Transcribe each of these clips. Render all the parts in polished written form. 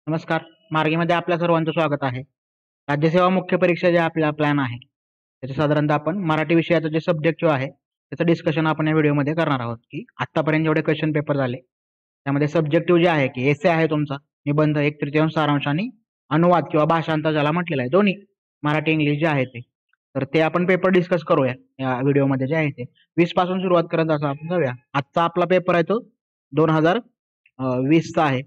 नमस्कार. मार्गीमध्ये आपल्या सर्वांचं स्वागत आहे. राज्यसेवा मुख्य परीक्षा जे आपला प्लॅन आहे, त्याचे साधारणतः आपण मराठी विषयाचं जे सब्जेक्ट जो आहे, त्याचं डिस्कशन आपण या व्हिडिओमध्ये करणार आहोत, की आत्तापर्यंत जेवढे क्वेश्चन पेपर झाले, त्यामध्ये सब्जेक्टिव्ह जे आहे, की एसे आहे तुमचा, निबंध, एक तृतीयांश सारांश आणि अनुवाद किंवा भाषांतर ज्याला म्हटलेलं आहे, दोन्ही मराठी इंग्लिश जे आहे ते. तर ते आपण पेपर डिस्कस करूया या व्हिडिओमध्ये जे आहे ते. 20 पासून सुरुवात करत असं आपण जाऊया. आजचा आपला पेपर आहे तो 2020चा आहे.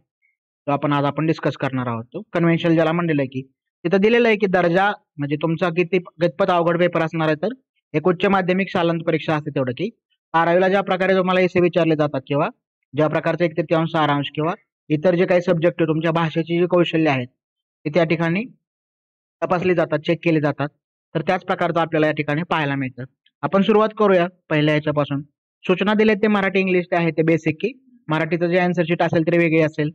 तो आपण डिस्कस करणार आहोत. तो कन्व्हेन्शनल ज्याला म्हणलेलं आहे, की तिथं दिलेलं आहे, की दर्जा म्हणजे तुमचा कितपत अवघड पेपर असणार आहे, तर एक उच्च माध्यमिक शालांत परीक्षा असते तेवढं, की 12वीला ज्या प्रकारे तुम्हाला एसे विचारले जातात किंवा ज्या प्रकारचे एक तृतीयांश सारांश किंवा इतर जे काही सब्जेक्ट तुमच्या भाषेची जी कौशल्य आहेत, ते त्या ठिकाणी तपासली जातात, चेक केली जातात. तर त्याच प्रकारचं आपल्याला या ठिकाणी पाहायला मिळतं. आपण सुरुवात करूया पहिल्या ह्याच्यापासून. सूचना दिलेत ते मराठी इंग्लिश ते आहे ते बेसिक, की मराठीचं जे आन्सर शीट असेल ते वेगळी असेल.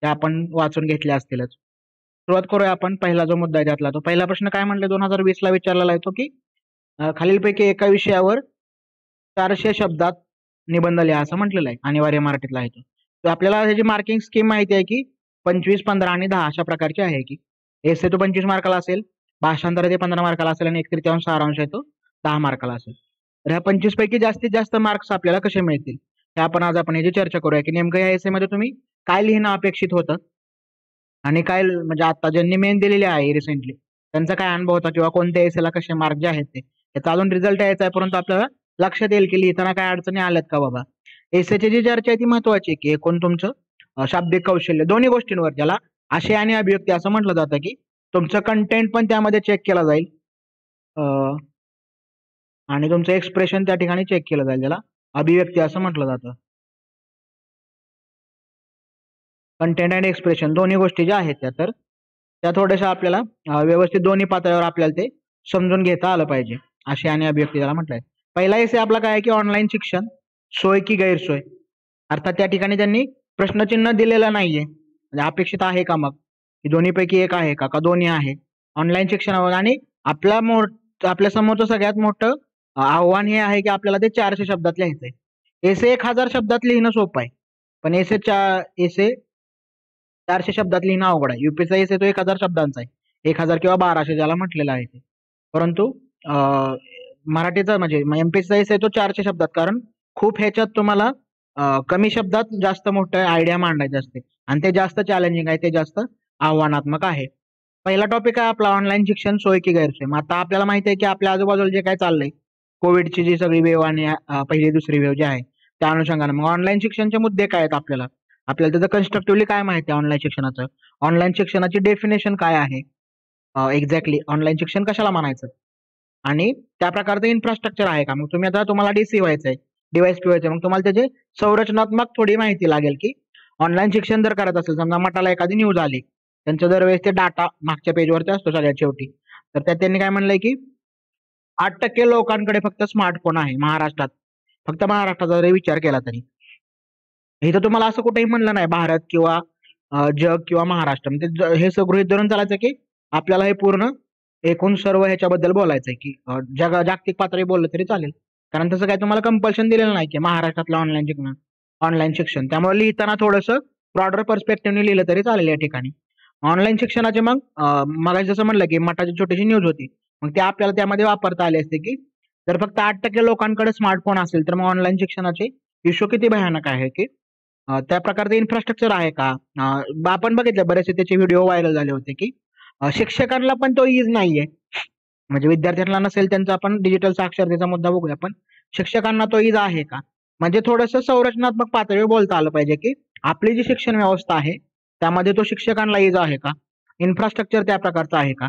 ते आपण वाचून घेतल्या असतीलच. सुरुवात करूया आपण. पहिला जो मुद्दा आहे त्यातला तो पहिला प्रश्न काय म्हणले 2020ला विचारलेला आहे तो, की खालीलपैकी एका विषयावर 400 शब्दात निबंध लिहा असं म्हटलेलं आहे. अनिवार्य मराठीतला आहे तो. तर आपल्याला ह्याची मार्किंग स्कीम माहिती आहे, की 25, 15 आणि 10 अशा प्रकारची आहे, की एसे तो 25 मार्काला असेल, भाषांतर ते 15 मार्काला असेल आणि एक तृतीयांश सारांश आहे तो 10 मार्काला असेल. तर ह्या 25 पैकी जास्तीत जास्त मार्क्स आपल्याला कसे मिळतील? हे आपण याची चर्चा करूया, की नेमकं या एसेमध्ये तुम्ही काय लिहिणं अपेक्षित होतं आणि काय म्हणजे आता ज्यांनी मेन दिलेली आहे रिसेंटली त्यांचा काय अनुभव होता किंवा कोणत्या एसेला कसे मार्क जे आहेत ते याचा अजून रिझल्ट यायचा आहे, परंतु आपल्याला लक्षात येईल की लिहिताना काय अडचणी आल्यात का बाबा. एसेची जी चर्चा आहे ती महत्वाची आहे, की एकूण तुमचं शाब्दिक कौशल्य दोन्ही गोष्टींवर ज्याला आशय आणि अभिव्यक्ती असं म्हटलं जातं, की तुमचं कंटेंट पण त्यामध्ये चेक केला जाईल आणि तुमचं एक्सप्रेशन त्या ठिकाणी चेक केलं जाईल, ज्याला अभिव्यक्ती असं म्हटलं जातं. कंटेंट अँड एक्सप्रेशन दोन्ही गोष्टी ज्या आहेत त्या त्या थोड्याशा आपल्याला व्यवस्थित दोन्ही पातळीवर आपल्याला ते समजून घेता आलं पाहिजे. आशय आणि अभिव्यक्ती ज्याला म्हटलंय. पहिला एसे आपला काय आहे, की ऑनलाईन शिक्षण सोय की गैरसोय. अर्थात त्या ठिकाणी त्यांनी प्रश्नचिन्ह दिलेलं नाहीये. म्हणजे अपेक्षित आहे का मग? की दोन्हीपैकी एक आहे का? का दोन्ही आहे? ऑनलाईन शिक्षणावर आणि आपल्या समोरचं सगळ्यात मोठं आव्हान हे आहे, की आपल्याला ते 400 शब्दात लिहायचंय. एसे 1000 शब्दात लिहिणं सोपं आहे. पण एसे 400 शब्दात लिहिणं अवघड आहे. यूपीचा एसे तो 1000 शब्दांचा आहे. 1000 किंवा 1200 ज्याला म्हटलेलं आहे ते. परंतु मराठीचा म्हणजे एमपीएससीचा एसे तो 400 शब्दात, कारण खूप ह्याच्यात तुम्हाला कमी शब्दात जास्त मोठं आयडिया मांडायची असते आणि ते जास्त चॅलेंजिंग आहे, ते जास्त आव्हानात्मक आहे. पहिला टॉपिक आहे आपला ऑनलाईन शिक्षण सोय की गैरसोय. मग आता आपल्याला माहिती आहे, की आपल्या आजूबाजूला जे काय चाललंय, कोविडची जी सगळी वेव्ह आणि पहिली दुसरी वेव्ह जी आहे, त्या अनुषंगाने मग ऑनलाईन शिक्षणचे मुद्दे काय आहेत आपल्याला? आपल्याला त्याचं कन्स्ट्रक्टिव्हली काय माहिती आहे ऑनलाईन शिक्षणाचं? ऑनलाईन शिक्षणाची डेफिनेशन काय आहे? एक्झॅक्टली ऑनलाईन शिक्षण कशाला म्हणायचं? आणि त्या प्रकारचं इन्फ्रास्ट्रक्चर आहे का? मग तुम्हाला डीसी व्हायचंय, डीवायएसपी व्हायचंय, मग तुम्हाला त्याची संरचनात्मक थोडी माहिती लागेल, की ऑनलाईन शिक्षण जर करत असेल, समजा मठाला एखादी न्यूज आली, त्यांच्या दरवेळेस ते डाटा मागच्या पेजवरती असतो सगळ्यात शेवटी. तर त्यात त्यांनी काय म्हणलंय, की 8% लोकांकडे फक्त स्मार्टफोन आहे महाराष्ट्रात. फक्त महाराष्ट्राचा जरी विचार केला तरी. इथं तुम्हाला असं कुठेही म्हणलं नाही भारत किंवा जग किंवा महाराष्ट्र. म्हणजे हे गृहीत धरून चालायचं, की आपल्याला हे पूर्ण एकूण सर्व ह्याच्याबद्दल बोलायचंय, की जागतिक पातळी बोललं तरी चालेल. कारण तसं काय तुम्हाला कंपल्शन दिलेलं नाही, की महाराष्ट्रातलं ऑनलाईन शिक्षण. त्यामुळे लिहिताना थोडंसं ब्रॉडर पर्स्पेक्टिव्हने लिहिलं तरी चालेल या ठिकाणी. ऑनलाईन शिक्षणाचे मग मगाशी जसं म्हणलं, की मठाची छोटीशी न्यूज होती. मग ते आपल्याला त्यामध्ये वापरता आले असते, की जर फक्त 8% लोकांकडे स्मार्टफोन असेल, तर मग ऑनलाईन शिक्षणाचे इश्यू किती भयानक आहे, की त्या प्रकारचं इन्फ्रास्ट्रक्चर आहे का? आपण बघितलं बरेचसे त्याचे व्हिडिओ व्हायरल झाले होते, की शिक्षकांना पण तो ईज नाहीये. म्हणजे विद्यार्थ्यांना नसेल त्यांचा आपण डिजिटल साक्षरतेचा मुद्दा बघूया. पण शिक्षकांना तो ईज आहे का? म्हणजे थोडंसं संरचनात्मक पातळीवर बोलता आलं पाहिजे, की आपली जी शिक्षण व्यवस्था आहे, त्यामध्ये तो शिक्षकांना ईज आहे का? इन्फ्रास्ट्रक्चर त्या प्रकारचं आहे का?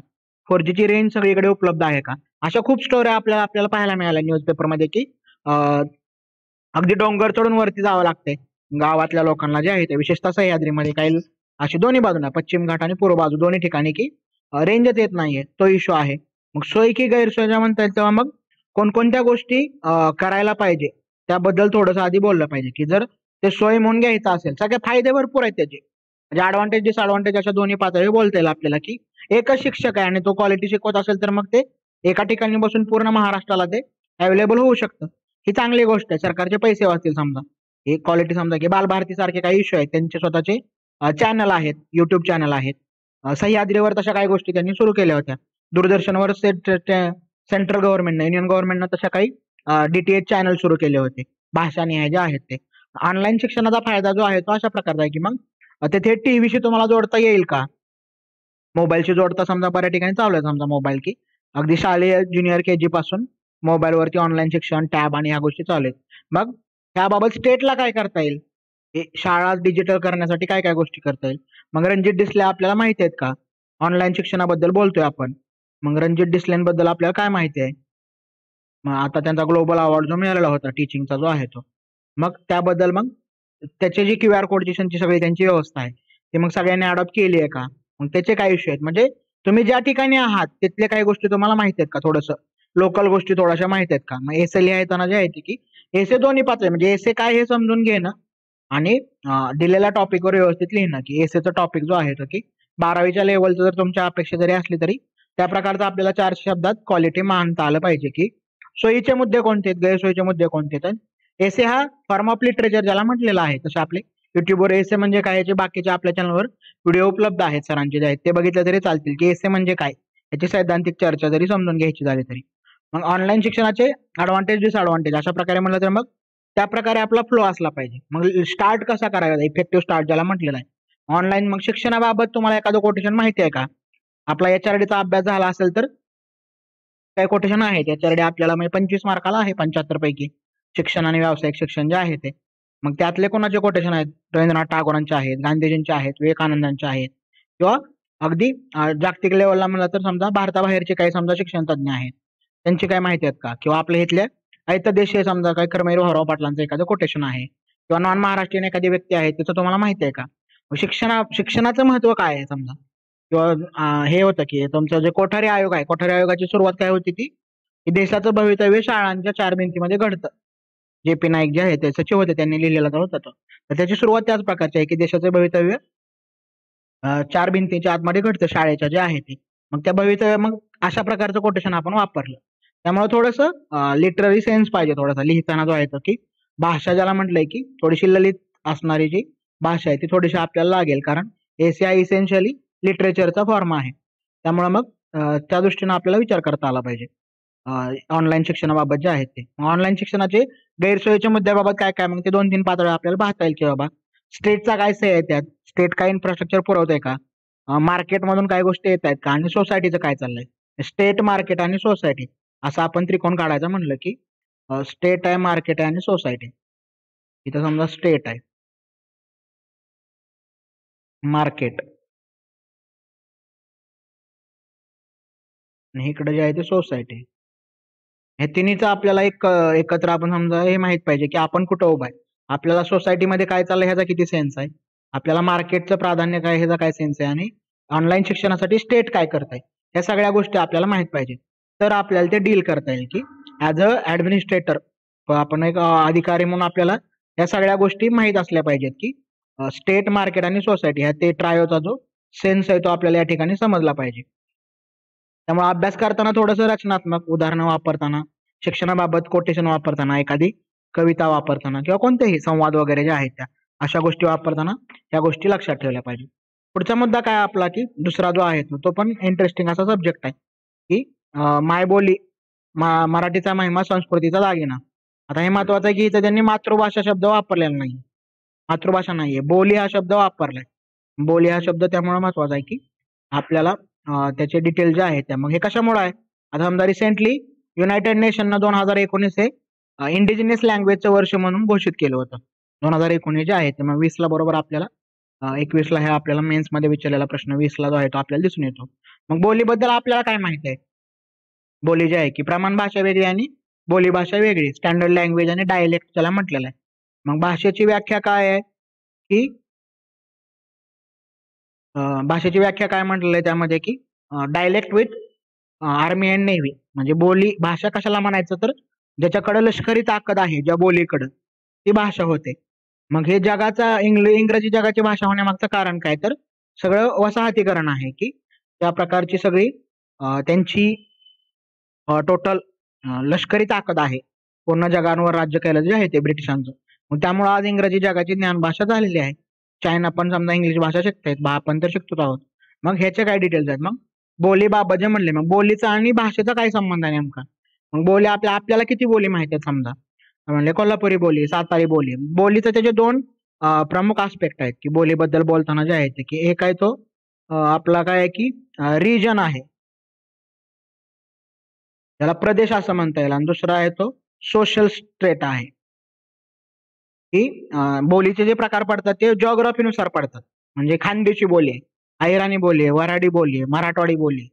4G ची रेंज सगळीकडे उपलब्ध आहे का? अशा खूप स्टोऱ्या आपल्याला पाहायला मिळाल्या न्यूजपेपरमध्ये, की अगदी डोंगर चढून वरती जावं लागतंय. गावातल्या लोकांना जे आहे ते विशेषतः सह्याद्रीमध्ये काही अशी दोन्ही बाजूला पश्चिम घाट आणि पूर्व बाजू दोन्ही ठिकाणी, की रेंजच येत नाहीये. तो इश्यू आहे. मग सोय की गैरसोय जेव्हा म्हणता येईल तेव्हा मग कोणकोणत्या गोष्टी करायला पाहिजे त्याबद्दल थोडंसं आधी बोललं पाहिजे, की जर ते सोय म्हणून घ्यायचं असेल, सगळे फायदे भरपूर आहेत त्याचे. म्हणजे ऍडव्हान्टेज डिसएडव्हान्टेज अशा दोन्ही पातळीवर बोलता येईल आपल्याला, की एकच शिक्षक आहे आणि तो क्वालिटी शिकवत असेल तर मग ते एका ठिकाणी बसून पूर्ण महाराष्ट्राला ते अवेलेबल होऊ शकतं. ही चांगली गोष्ट आहे. सरकारचे पैसे वाचतील समजा. ही क्वालिटी समजा, की बालभारती सारखे काही इश्यू आहेत त्यांचे स्वतःचे चॅनल आहेत, युट्यूब चॅनल आहेत. सह्याद्रीवर तशा काही गोष्टी त्यांनी सुरू केल्या होत्या. दूरदर्शनवर सेंट्रल गव्हर्नमेंटने, युनियन गव्हर्नमेंटनं तशा काही DTH चॅनल सुरू केले होते, भाषानिहाय जे आहेत ते. ऑनलाईन शिक्षणाचा फायदा जो आहे तो अशा प्रकारचा आहे की मग तिथे टीव्हीशी तुम्हाला जोडता येईल का? मोबाईलशी जोडता समजा बऱ्या ठिकाणी चालू आहे समजा मोबाईल, की अगदी शालेय ज्युनियर KG पासून मोबाईलवरती ऑनलाईन शिक्षण, टॅब आणि ह्या गोष्टी चालू आहेत. मग त्याबाबत स्टेटला काय करता येईल? हे शाळा डिजिटल करण्यासाठी काय काय गोष्टी करता येईल? मग रणजित डिसले आपल्याला माहिती आहेत का? ऑनलाईन शिक्षणाबद्दल बोलतोय आपण. मग रणजित डिसलेंबद्दल आपल्याला काय माहिती आहे? मग आता त्यांचा ग्लोबल अवॉर्ड जो मिळालेला होता टीचिंगचा जो आहे तो. मग त्याबद्दल मग त्याची जी QR कोडिशनची सगळी त्यांची व्यवस्था आहे, ती मग सगळ्यांनी अडॉप्ट केली आहे का? मग त्याचे काय इश्यू आहेत? म्हणजे तुम्ही ज्या ठिकाणी आहात तिथल्या काही गोष्टी तुम्हाला माहिती आहेत का? थोडंसं लोकल गोष्टी थोड्याशा माहिती आहेत का? मग एसे लिहायताना जे आहे की एसे दोन्ही पातळी म्हणजे एसे काय हे समजून घेणं आणि दिलेल्या टॉपिकवर व्यवस्थित लिहिणं, की एसेचा टॉपिक जो आहे तो की 12वीच्या लेवलचं जर तुमच्या अपेक्षा जरी असली तरी त्या प्रकारचं आपल्याला 400 शब्दात क्वालिटी मांडता आलं पाहिजे, की सोयीचे मुद्दे कोणते आहेत, गैरसोयीचे मुद्दे कोणते आहेत. एसे हा फॉर्म ऑफ लिटरेचर ज्याला म्हटलेला आहे. तसे आपले युट्यूबवर एसे म्हणजे काय याचे बाकीचे आपल्या चॅनलवर व्हिडिओ उपलब्ध आहेत सरांचे जे आहेत ते बघितले तरी चालतील, की एसे म्हणजे काय, याची सैद्धांतिक चर्चा जरी समजून घ्यायची झाली तरी. मग ऑनलाईन शिक्षणाचे ॲडव्हान्टेज डिसएडव्हान्टेज अशा प्रकारे म्हणलं तर मग त्या प्रकारे आपला फ्लो असला पाहिजे. मग स्टार्ट कसा करायचा, इफेक्टिव्ह स्टार्ट ज्याला म्हटलेलं आहे. ऑनलाईन मग शिक्षणाबाबत तुम्हाला एखादं कोटेशन माहिती आहे का? आपला HRDचा अभ्यास झाला असेल तर काही कोटेशन आहेत HRD आपल्याला, म्हणजे 25 मार्काला आहे 75 पैकी शिक्षण आणि व्यावसायिक शिक्षण जे आहे ते. मग त्यातले कोणाचे कोटेशन आहेत? रवींद्रनाथ टागोरांचे आहेत, गांधीजींचे आहेत, विवेकानंदांचे आहेत, किंवा अगदी जागतिक लेवलला म्हणलं तर समजा भारताबाहेरचे काही समजा शिक्षण तज्ञ आहेत, त्यांची काय माहिती आहेत का? किंवा आपल्या इथल्या आयतदेशीय समजा काही कर्मवीर भाऊराव पाटलांचं एखादं कोटेशन आहे, किंवा नॉन महाराष्ट्रीयन एखादी व्यक्ती आहे त्याचं तुम्हाला माहिती आहे का? शिक्षणाचं महत्व काय आहे समजा, किंवा हे होतं की तुमचं जे कोठारी आयोग आहे, कोठारी आयोगाची सुरुवात काय होती ती, की देशाचं भवितव्य शाळांच्या 4 भिंतीमध्ये घडतं. JP नाईक जे आहे ते सचिव होते, त्यांनी लिहिलेला तो होता तो. तर त्याची सुरुवात त्याच प्रकारची आहे की देशाचं भवितव्य 4 भिंतीच्या आतमध्ये घडतं शाळेच्या जे आहे ते. मग त्या भवितव्य मग अशा प्रकारचं कोटेशन आपण वापरलं. त्यामुळे थोडंसं लिटररी सेन्स पाहिजे थोडासा लिहिताना जो आहे तो, की भाषा ज्याला म्हटलंय की थोडीशी ललित असणारी जी भाषा आहे ती थोडीशी आपल्याला लागेल, कारण एसी हा इसेन्शियली लिटरेचरचा फॉर्म आहे. त्यामुळे मग त्या दृष्टीनं आपल्याला विचार करता आला पाहिजे ऑनलाईन शिक्षणाबाबत जे आहेत ते. ऑनलाईन शिक्षणाचे गैरसोयीच्या मुद्द्याबाबत काय काय, मग ते 2-3 पातळ्या आपल्याला पाहता येईल, की बाबा स्टेटचा काय से आहे त्यात, स्टेट काय इन्फ्रास्ट्रक्चर पुरवतंय का, मार्केटमधून काय गोष्टी येत आहेत का, आणि सोसायटीचं काय चाललंय. स्टेट, मार्केट आणि सोसायटी असा आपण त्रिकोण काढायचा म्हणलं की स्टेट आहे, मार्केट आहे आणि सोसायटी. इथं समजा स्टेट आहे, मार्केट, आणि इकडे जे आहे ते सोसायटी. हे तिन्हीचं आपल्याला एकत्र आपण समजा हे माहित पाहिजे की आपण कुठं उभा आहे. आपल्याला सोसायटीमध्ये काय चाललंय ह्याचा किती सेन्स आहे, आपल्याला मार्केटचं प्राधान्य काय ह्याचा काय सेन्स आहे, आणि ऑनलाईन शिक्षणासाठी स्टेट काय करताय, ह्या सगळ्या गोष्टी आपल्याला माहित पाहिजे. तर आपल्याला ते डील करता येईल, की ऍज अ ऍडमिनिस्ट्रेटर आपण एक अधिकारी म्हणून आपल्याला या सगळ्या गोष्टी माहित असल्या पाहिजेत, की स्टेट, मार्केट आणि सोसायटी ह्या ते ट्रायोचा जो सेन्स आहे तो आपल्याला या ठिकाणी समजला पाहिजे. त्यामुळे अभ्यास करताना थोडंसं रचनात्मक उदाहरणं वापरताना, शिक्षणाबाबत कोटेशन वापरताना, एखादी कविता वापरताना, किंवा कोणतेही संवाद वगैरे जे आहेत त्या अशा गोष्टी वापरताना या गोष्टी लक्षात ठेवल्या पाहिजे. पुढचा मुद्दा काय आपला, की दुसरा जो आहे तो पण इंटरेस्टिंग असा सब्जेक्ट आहे, की मायबोली, मराठीचा महिमा संस्कृतीचा दागिना. आता हे महत्वाचं आहे की इथं त्यांनी मातृभाषा शब्द वापरलेला नाही, मातृभाषा नाहीये, बोली हा शब्द वापरलाय. बोली हा शब्द त्यामुळे महत्वाचा आहे की आपल्याला त्याचे डिटेल जे आहेत त्या, मग हे कशामुळे आहे, आता समजा रिसेंटली युनायटेड नेशननं 2019 हे इंडिजिनियस लँग्वेजचं वर्ष म्हणून घोषित केलं होतं. 2019 जे आहे ते, मग 20ला बरोबर आपल्याला 21ला हे आपल्याला मेन्स मध्ये विचारलेला प्रश्न 20ला जो आहे तो आपल्याला दिसून येतो. मग बोलीबद्दल आपल्याला काय माहिती आहे? बोली जी आहे की प्रमाण भाषा वेगळी आणि बोली भाषा वेगळी, स्टँडर्ड लँग्वेज आणि डायलेक्ट त्याला म्हटलेलं आहे. मग भाषेची व्याख्या काय आहे, की भाषेची व्याख्या काय म्हटलेलं आहे त्यामध्ये, की dialect with army and navy. म्हणजे बोली भाषा कशाला म्हणायचं, तर ज्याच्याकडे लष्करी ताकद आहे ज्या बोलीकडं, ती भाषा होते. मग हे जगाचा इंग्रजी जगाची भाषा होण्यामागचं कारण काय, तर सगळं वसाहतीकरण आहे, की त्या प्रकारची सगळी त्यांची टोटल लष्करी ताकद आहे. पूर्ण जगांवर राज्य केलं जे आहे ते ब्रिटिशांचं. मग त्यामुळे आज इंग्रजी जगाची ज्ञान भाषा झालेली आहे. चायना पण समजा इंग्लिश भाषा शिकतायत, आपण तर शिकतोच आहोत. मग ह्याचे काय डिटेल्स आहेत? मग बोली बाबा जे म्हणले, मग बोलीचा आणि भाषेचा काय संबंध आहे नेमका? मग बोली आपल्याला किती बोली माहिती आहेत समजा? म्हणले कोल्हापुरी बोली, सातारी बोली. बोलीचे त्याचे दोन प्रमुख आस्पेक्ट आहेत की बोलीबद्दल बोलताना जे आहे ते, की एक आहे तो आपला काय आहे की रिजन आहे, त्याला प्रदेश असं म्हणता येईल, आणि दुसरा आहे तो सोशल स्टेट आहे. की बोलीचे जे प्रकार पडतात ते जॉग्राफीनुसार पडतात. म्हणजे खानदेशी बोली आहे, अहिराणी बोली आहे, वऱ्हाडी बोली आहे, मराठवाडी बोली,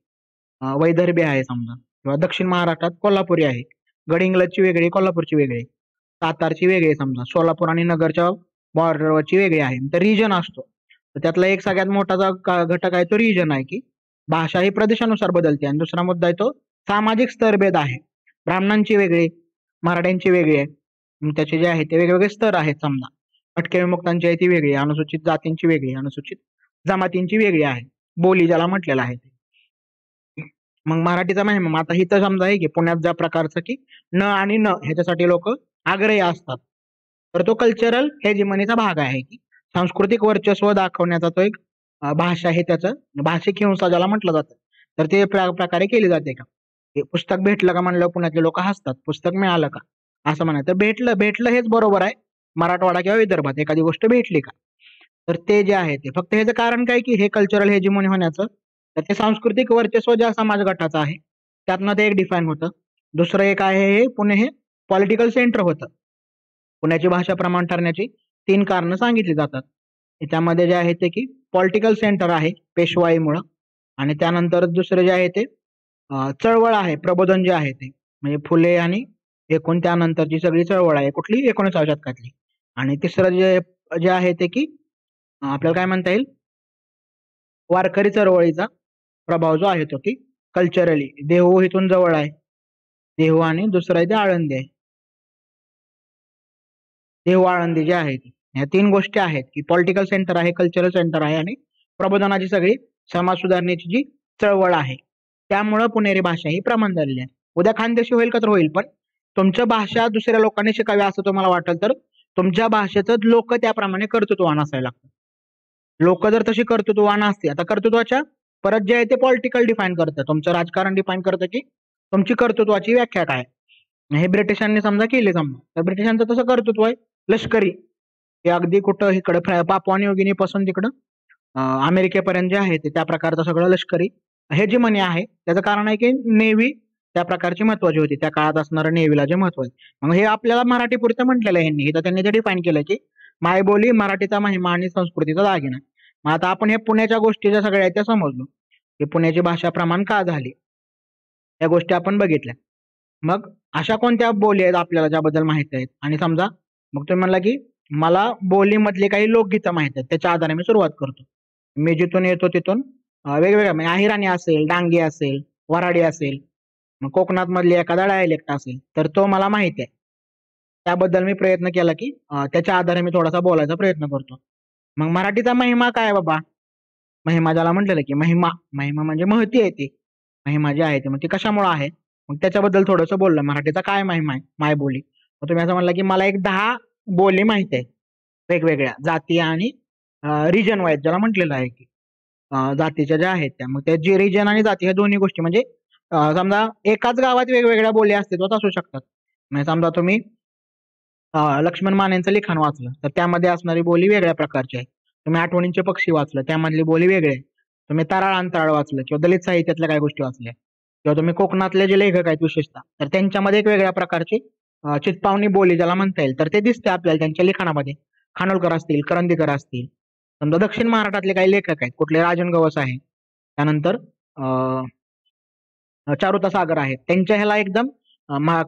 वैदर्भी आहे समजा, किंवा दक्षिण महाराष्ट्रात कोल्हापुरी आहे, गडिंग्लजची वेगळी, कोल्हापूरची वेगळी, सातारची वेगळी समजा, सोलापूर आणि नगरच्या बॉर्डरवरची वेगळी आहे. तर रिजन असतो. तर त्यातला एक सगळ्यात मोठा घटक आहे तो रिजन आहे, की भाषा ही प्रदेशानुसार बदलते. आणि दुसरा मुद्दा आहे तो सामाजिक स्तरभेद आहे. ब्राह्मणांची वेगळी, मराठ्यांची वेगळी आहे. त्याचे जे आहे ते वेगवेगळे स्तर आहेत समजा. भटके विमुक्तांची आहे ती वेगळी, अनुसूचित जातींची वेगळी, अनुसूचित जमातींची वेगळी आहे. बोली ज्याला म्हटलेलं आहे ते. मग मराठीचा महिमा आता ही तर समजा आहे की पुण्यात ज्या प्रकारचं की न आणि न ह्याच्यासाठी लोक आग्रही असतात, तर तो कल्चरल हेजिमनीचा भाग आहे, की सांस्कृतिक वर्चस्व दाखवण्याचा तो एक भाषा आहे, त्याचं भाषिक हिंसा ज्याला म्हटलं जातं. तर ते प्रकारे केली जाते का? हे पुस्तक भेटलं का म्हणलं पुण्यातले लोक हसतात, पुस्तक मिळालं का असं म्हणायचं. भेटलं भेटलं हेच बरोबर आहे. मराठवाडा किंवा विदर्भात एखादी गोष्ट भेटली का, तर ते जे आहे ते फक्त ह्याचं कारण काय की हे कल्चरल हेजिमनी होण्याचं, तर ते सांस्कृतिक वर्चस्व ज्या समाज गटाचं आहे त्यातनं ते एक डिफाईन होतं. दुसरं एक आहे हे पुणे हे पॉलिटिकल सेंटर होतं. पुण्याची भाषा प्रमाण ठरण्याची 3 कारणं सांगितली जातात. त्यामध्ये जे आहे ते की पॉलिटिकल सेंटर आहे पेशवाईमुळं, आणि त्यानंतर दुसरं जे आहे ते चळवळ आहे, प्रबोधन जे आहे ते म्हणजे फुले आणि एकूण त्यानंतरची सगळी चळवळ आहे कुठली 19व्या शतकातली. आणि तिसरं जे आहे ते की आपल्याला काय म्हणता येईल, वारकरी चळवळीचा प्रभाव जो आहे तो की कल्चरली देहू इथून जवळ आहे, देहू, आणि दुसरं आहे ते आळंदी आहे, देहू आळंदी जे आहे ती. ह्या 3 गोष्टी आहेत की पॉलिटिकल सेंटर आहे, कल्चरल सेंटर आहे, आणि प्रबोधनाची सगळी समाज सुधारणेची जी चळवळ आहे, त्यामुळं पुणेरी भाषा ही प्रमाण झालेली आहे. उद्या खानदेशी होईल का तर होईल, पण तुमच्या भाषा दुसऱ्या लोकांनी शिकावी असं तुम्हाला वाटेल तर तुमच्या भाषेचं लोक त्याप्रमाणे कर्तृत्ववान असायला लागतं. लोक जर तशी कर्तृत्ववान असते, आता कर्तृत्वाच्या परत जे आहे ते पॉलिटिकल डिफाईन करतं, तुमचं राजकारण डिफाईन करतं की तुमची कर्तृत्वाची व्याख्या काय. हे ब्रिटिशांनी समजा केले समजा, तर ब्रिटिशांचं तसं कर्तृत्व आहे लष्करी, हे अगदी कुठं इकडं पापुआ न्यूगिनी पासून तिकडं अमेरिकेपर्यंत जे आहे ते त्या प्रकारचं सगळं लष्करी हे जे मनी आहे. त्याचं कारण आहे की नेव्ही त्या प्रकारची महत्वाची होती, त्या काळात असणारं नेव्हीला जे महत्व आहे. मग हे आपल्याला मराठी पुरतं म्हटलेलं आहे ह्यांनी, तर त्यांनी ते डिफाईन केलं की मायबोली मराठीचा महिमा आणि संस्कृतीचा दागिना. मग आता आपण हे पुण्याच्या गोष्टी ज्या सगळ्या आहेत त्या समजलो, की पुण्याची भाषा प्रमाण का झाली, या गोष्टी आपण बघितल्या. मग अशा कोणत्या बोली आहेत आपल्याला ज्याबद्दल माहिती आहेत? आणि समजा मग तुम्ही म्हणला की मला बोलीमधली काही लोकगीतं माहित आहेत, त्याच्या आधारे मी सुरुवात करतो. मी जिथून येतो तिथून वेगवेगळ्या म्हणजे अहिराणी असेल, डांगी असेल, वऱ्हाडी असेल, मग कोकणात मधली एखादा डायलेक्ट असेल तर तो मला माहिती आहे. त्याबद्दल मी प्रयत्न केला की त्याच्या आधारे मी थोडासा बोलायचा प्रयत्न करतो. मग मराठीचा महिमा काय आहे बाबा? महिमा ज्याला म्हटलेलं की महिमा, महिमा म्हणजे महती आहे ती. महिमा जी आहे ती मग ती कशामुळे आहे? मग त्याच्याबद्दल थोडंसं बोललं. मराठीचा काय महिमा आहे, मायबोली. मग तुम्ही असं म्हणला की मला एक 10 बोली माहिती आहे वेगवेगळ्या जाती आणि रिजन वाईज ज्याला म्हटलेलं आहे की जातीच्या ज्या आहेत त्या. मग त्या जे रिजन आणि जाती ह्या दोन्ही गोष्टी म्हणजे समजा एकाच गावात वेगवेगळ्या बोली अस्तित्वात असू शकतात. म्हणजे समजा तुम्ही लक्ष्मण मानेंचं लिखाण वाचलं तर त्यामध्ये असणारी बोली वेगळ्या प्रकारची आहे. तुम्ही आठवणींचे पक्षी वाचलं त्यामधली बोली वेगळी आहे. तुम्ही तराळ अंतराळ वाचलं किंवा दलित साहित्यातल्या काही गोष्टी वाचल्या, किंवा तुम्ही कोकणातले जे लेखक आहेत विशेषतः, तर त्यांच्यामध्ये एक वेगळ्या प्रकारची चित्पावनी बोली ज्याला म्हणता येईल, तर ते दिसते आपल्याला त्यांच्या लिखाणामध्ये. खानोलकर असतील, करंदीकर असतील. समजा दक्षिण महाराष्ट्रातले काही लेखक आहेत, कुठले राजन गवस आहे, त्यानंतर चारुता सागर आहेत, त्यांच्या ह्याला एकदम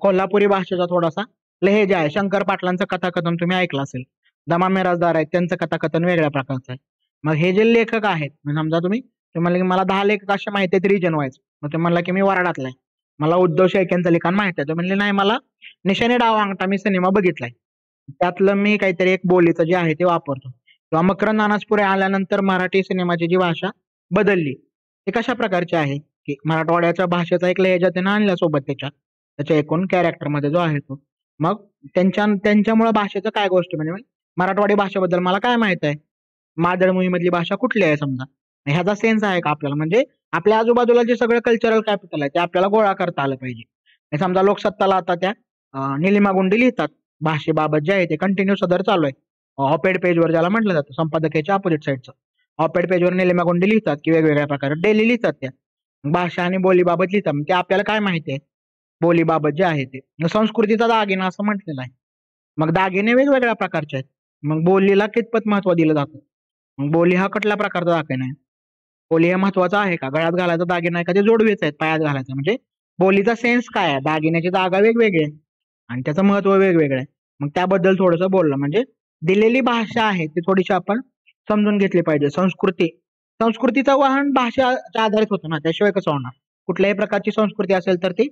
कोल्हापुरी भाषेचा थोडासा लहेजा आहे. शंकर पाटलांचं कथाकथन तुम्ही ऐकलं असेल. दमा मिराजदार आहेत, त्यांचं कथाकथन वेगळ्या प्रकारचं आहे. मग हे जे लेखक आहेत, म्हणजे समजा तुम्ही म्हणले की मला 10 लेखक असे माहिती आहेत रिजन वाईज. मग तुम्ही म्हणला की मी वराडातला आहे, मला उद्धव शेळकेंचं लिखाण माहित आहे. तर म्हणले नाही, मला निशाने डाव अंगठा मी सिनेमा बघितलाय, त्यातलं मी काहीतरी एक बोलीचं जे आहे ते वापरतो. किंवा मकरंद अनासपुरे आल्यानंतर मराठी सिनेमाची जी भाषा बदलली ती कशा प्रकारची आहे, की मराठवाड्याच्या भाषेचा एक लहेजा त्यानं आणल्यासोबत त्याच्या एकूण कॅरेक्टरमध्ये जो आहे तो. मग त्यांच्यामुळे भाषेचं काय गोष्ट म्हणजे मराठवाडी भाषेबद्दल मला काय माहित आहे, मादळमुही मधली भाषा कुठली आहे समजा, ह्याचा सेन्स आहे का आपल्याला, म्हणजे आपल्या आजूबाजूला जे सगळं कल्चरल कॅपिटल आहे ते आपल्याला गोळा करता आलं पाहिजे. हे समजा लोकसत्ताला आता त्या निलिमा गुंडी लिहितात भाषेबाबत जे आहे ते कंटिन्यू सदर चालू आहे. ऑपेड पेजवर ज्याला म्हटलं जातं संपादकीच्या अपोजिट साईडचं, ऑपेड पेजवर निलिमा गुंडी लिहितात की वेगवेगळ्या प्रकारे डेली लिहितात त्या भाषा आणि बोलीबाबत लिहितात. मग ते आपल्याला काय माहिती आहे बोलीबाबत जे आहे ते संस्कृतीचा दागिना असं म्हटलेलं आहे. मग दागिने वेगवेगळ्या प्रकारचे आहेत. मग बोलीला कितपत महत्व दिलं जातं, मग बोली हा कुठल्या प्रकारचा दागिना आहे, बोली हे महत्वाचं आहे का, गळ्यात घालायचा दागिना आहे का ते जोडवेच आहेत पायात घालायचं, म्हणजे बोलीचा सेन्स काय आहे, दागिन्याची जागा वेगवेगळी आहे आणि त्याचं महत्व वेगवेगळं आहे. मग त्याबद्दल थोडंसं बोललं म्हणजे दिलेली भाषा आहे ती थोडीशी आपण समजून घेतली पाहिजे. संस्कृतीचं वाहन भाषेच्या आधारित होतं ना, त्याशिवाय कसं होणार. कुठल्याही प्रकारची संस्कृती असेल तर ती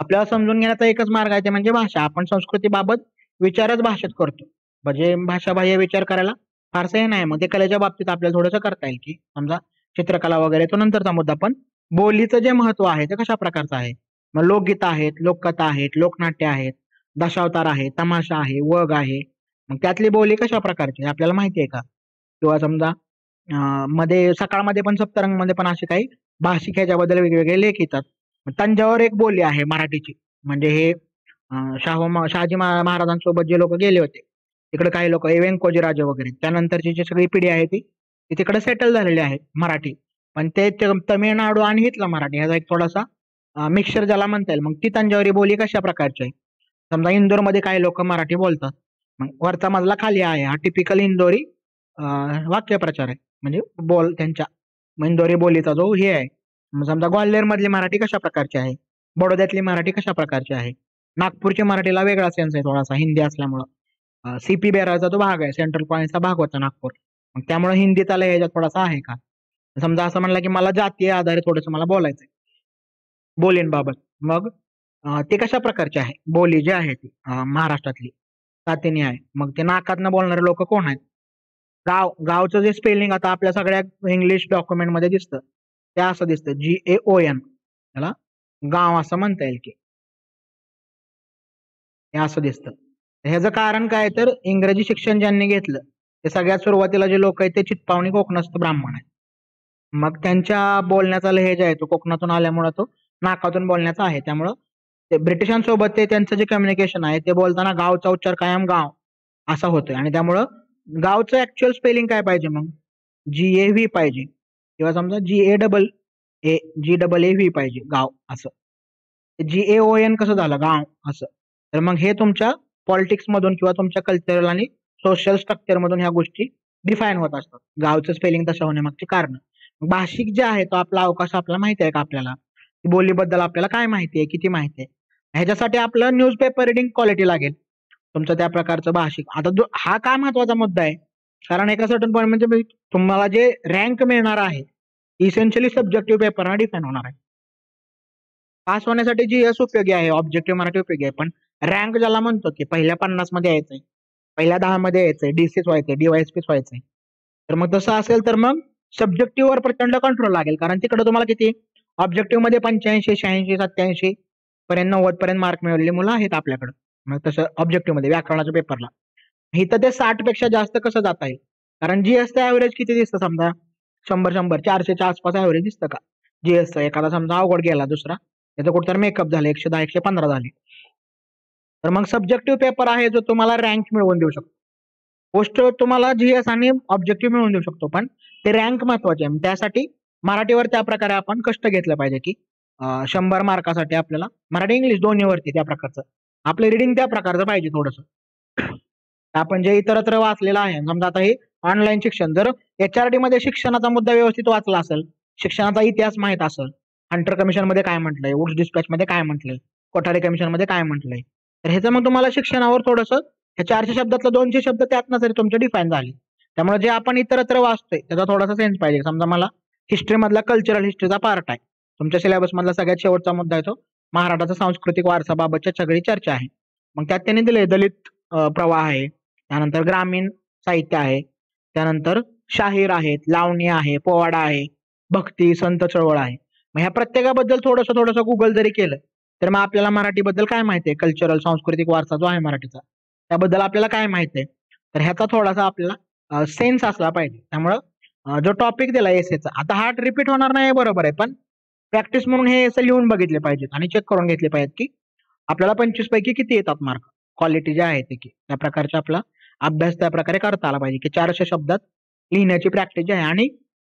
आपल्याला समजून घेण्याचा एकच मार्ग आहे ते म्हणजे भाषा. आपण संस्कृतीबाबत विचारच भाषेत करतो, म्हणजे भाषाबाह्य विचार करायला फारसं हे नाही. मग ते कलेच्या बाबतीत आपल्याला थोडंसं करता येईल की समजा चित्रकला वगैरे तो नंतरचा मुद्दा, पण बोलीचं जे महत्व आहे ते कशा प्रकारचं आहे. मग लोकगीत आहेत, लोककथा आहेत, लोकनाट्य आहेत, दशावतार आहे, तमाशा आहे, वग आहे. मग त्यातली बोली कशा प्रकारची आहे आपल्याला माहिती आहे का. किंवा समजा मध्ये सकाळमध्ये पण सप्तरंगमध्ये पण असे काही भाषिक ह्याच्याबद्दल वेगवेगळे लेख येतात. तंजावर एक बोली आहे मराठीची, म्हणजे हे शहाजी महाराजांसोबत जे लोक गेले होते तिकडे काही लोक व्यंकोजी राजे वगैरे त्यानंतरची जी सगळी पिढी आहे ती तिकडे सेटल झालेली आहे मराठी. पण ते तमिळनाडू आणि इथला मराठी ह्याचा एक थोडासा मिक्सचर ज्याला म्हणता येईल. मग ती तंजावरी बोली कशा प्रकारची आहे, समजा इंदोरमध्ये काही लोक मराठी बोलतात, मग वरचा मजला खाली आहे हा टिपिकल इंदोरी वाक्यप्रचार आहे, म्हणजे बोल त्यांच्या इंदोरी बोलीचा जो हे आहे. मग समजा ग्वाल्हेर मधली मराठी कशा प्रकारची आहे, बडोद्यातली मराठी कशा प्रकारची आहे, नागपूरच्या मराठीला वेगळा सेन्स आहे थोडासा हिंदी असल्यामुळं. सीपी बेराचा तो भाग आहे, सेंट्रल पॉईंटचा भाग होता नागपूर, मग त्यामुळे हिंदीचा लहेजा थोडासा आहे का. समजा असं म्हणलं की मला जातीय आधारे थोडंसं मला बोलायचंय बोलींबाबत, मग ते कशा प्रकारचे आहे बोली जी आहे ती महाराष्ट्रातली सातेनी आहे. मग ते नाकातनं बोलणारे लोक कोण आहेत. गावचं जे स्पेलिंग आता आपल्या सगळ्या इंग्लिश डॉक्युमेंट मध्ये दिसतं ते असं दिसतं GAON, त्याला गाव असं म्हणता येईल की हे असं दिसतं. ह्याचं कारण काय तर इंग्रजी शिक्षण ज्यांनी घेतलं ते सगळ्यात सुरुवातीला जे लोक आहेत ते चित्पावणी कोकणस्थ ब्राह्मण आहेत. मग त्यांच्या बोलण्याचा लहेजा आहे तो कोकणातून आल्यामुळे तो नाकातून बोलण्याचा आहे. त्यामुळं ते ब्रिटिशांसोबत ते त्यांचं जे कम्युनिकेशन आहे ते बोलताना गावचा उच्चार कायम गाव असा होतोय आणि त्यामुळं गावचं ऍक्च्युअल स्पेलिंग काय पाहिजे मग GAV पाहिजे, किंवा समजा GAAV पाहिजे गाव असं. GAON कसं झालं गाव असं. तर मग हे तुमच्या पॉलिटिक्स मधून किंवा तुमच्या कल्चरल आणि सोशल स्ट्रक्चर मधून ह्या गोष्टी डिफाईन होत असतात. गावचं स्पेलिंग तसं होण्यामागची कारण. भाषिक जे आहे तो आपला अवकाश आपल्याला माहिती आहे का आपल्याला, बोलीबद्दल आपल्याला काय माहिती आहे, किती माहिती आहे. ह्याच्यासाठी आपलं न्यूजपेपर रिडिंग क्वालिटी लागेल तुमचं त्या प्रकारचं भाषिक. आता हा का महत्वाचा मुद्दा आहे, कारण एका सर्टन पॉईंट म्हणजे तुम्हाला जे रँक मिळणार आहे इसेन्शियली सब्जेक्टिव्ह पेपर डिफाईन होणार आहे. पास होण्यासाठी GS उपयोगी आहे, ऑब्जेक्टिव्ह मराठी उपयोगी आहे, पण रँक ज्याला म्हणतो की पहिल्या 50 मध्ये यायचंय, पहिल्या 10 मध्ये यायचंय, DCच व्हायचंय, DYSPच व्हायचंय, तर मग तसं असेल तर मग सब्जेक्टिव्ह वर प्रचंड कंट्रोल लागेल. कारण तिकडे तुम्हाला किती ऑब्जेक्टिव्ह मध्ये 85, 86, 87 पर्यंत 90 पर्यंत मार्क मिळवलेली मुलं आहेत आपल्याकडे. मग तसं ऑब्जेक्टिव्ह मध्ये व्याकरणाच्या पेपरला इथं ते 60 पेक्षा जास्त कसं जाता येईल, कारण GSचं ऍव्हरेज किती दिसतं समजा 100 400च्या आसपास ऍव्हरेज दिसतं का GSचं. एखादा समजा अवघड गेला दुसरा त्याचं कुठेतरी मेकअप झाले 110 115 झाले, तर मग सब्जेक्टिव्ह पेपर आहे जो तुम्हाला रँक मिळवून देऊ शकतो. पोस्ट तुम्हाला GS आणि ऑब्जेक्टिव्ह मिळवून देऊ शकतो, पण ते रँक महत्वाचे आहे. त्यासाठी मराठीवर त्या प्रकारे आपण कष्ट घेतलं पाहिजे की 100 मार्कासाठी आपल्याला मराठी इंग्लिश दोन्हीवरती त्या प्रकारचं आपलं रिडिंग त्या प्रकारचं पाहिजे थोडंसं. आपण जे इतरत्र वाचलेलं आहे समजा आता हे ऑनलाईन शिक्षण, जर HRD मध्ये शिक्षणाचा मुद्दा व्यवस्थित वाचला असेल, शिक्षणाचा इतिहास माहित असेल, हंटर कमिशन मध्ये काय म्हटलंय, वुड्स डिस्पॅच मध्ये काय म्हटलंय, कोठारी कमिशन मध्ये काय म्हटलंय, तर ह्याचं मग तुम्हाला शिक्षणावर थोडंसं ह्या 400 शब्दातलं 200 शब्द त्यातनं जरी तुमचे डिफाईन झाले. त्यामुळे जे आपण इतरत्र वाचतोय त्याचा थोडासा सेन्स पाहिजे. समजा मला हिस्ट्री मधला कल्चरल हिस्ट्रीचा पार्ट आहे, तुमच्या सिलेबस मधला सगळ्यात शेवटचा मुद्दा आहे तो महाराष्ट्राचा सांस्कृतिक वारसाबाबतच्या सगळी चर्चा आहे. मग त्यात त्यांनी दिले दलित प्रवाह आहे, त्यानंतर ग्रामीण साहित्य आहे, त्यानंतर शाहीर आहेत, लावणी आहे, पोवाडा आहे, भक्ती संत चळवळ आहे. मग ह्या प्रत्येकाबद्दल थोडंसं थोडंसं गुगल जरी केलं तर मग आपल्याला मराठीबद्दल काय माहिती आहे, कल्चरल सांस्कृतिक वारसा जो आहे मराठीचा त्याबद्दल आपल्याला काय माहिती आहे, तर ह्याचा थोडासा आपल्याला सेन्स असला पाहिजे. त्यामुळं जो टॉपिक दिला एसेचा, आता हा रिपीट होणार नाही बरोबर आहे, पण प्रॅक्टिस म्हणून हे एसे लिहून बघितले पाहिजेत आणि चेक करून घेतले पाहिजेत की आपल्याला 25 पैकी किती येतात मार्क. क्वालिटी जे आहे ते की त्या प्रकारचा आपला अभ्यास त्या प्रकारे करता आला पाहिजे की 400 शब्दात लिहिण्याची प्रॅक्टिस जी आहे. आणि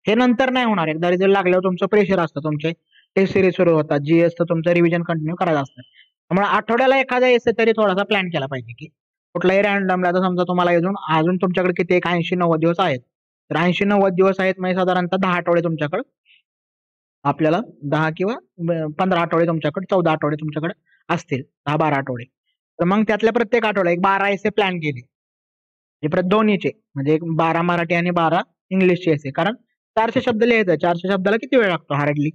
हे नंतर नाही होणार, एकदा रिझल्ट लागल्यावर तुमचं प्रेशर असतं, तुमचे टेस्ट सिरीज सुरू होतात, जीएस तर तुमचं रिव्हिजन कंटिन्यू करायचं असतं. त्यामुळे आठवड्याला एखादा एसे तरी थोडासा प्लॅन केला पाहिजे की कुठलाही रॅन्डमला. आता समजा तुम्हाला अजून तुमच्याकडे किती एक 80-90 दिवस आहेत, तर 80-90 दिवस आहेत म्हणजे साधारणतः 10 आठवडे तुमच्याकडे, आपल्याला 10 किंवा 15 आठवडे तुमच्याकडे, 14 आठवडे तुमच्याकडे असतील, 10-12 आठवडे. तर मग त्यातल्या प्रत्येक आठवड्यात एक 12 एसे प्लॅन केले, हे परत दोन्हीचे, म्हणजे एक 12 मराठी आणि 12 इंग्लिशचे एसे. कारण 400 शब्द लिहायचं, 400 शब्दाला किती वेळ लागतो हार्डली,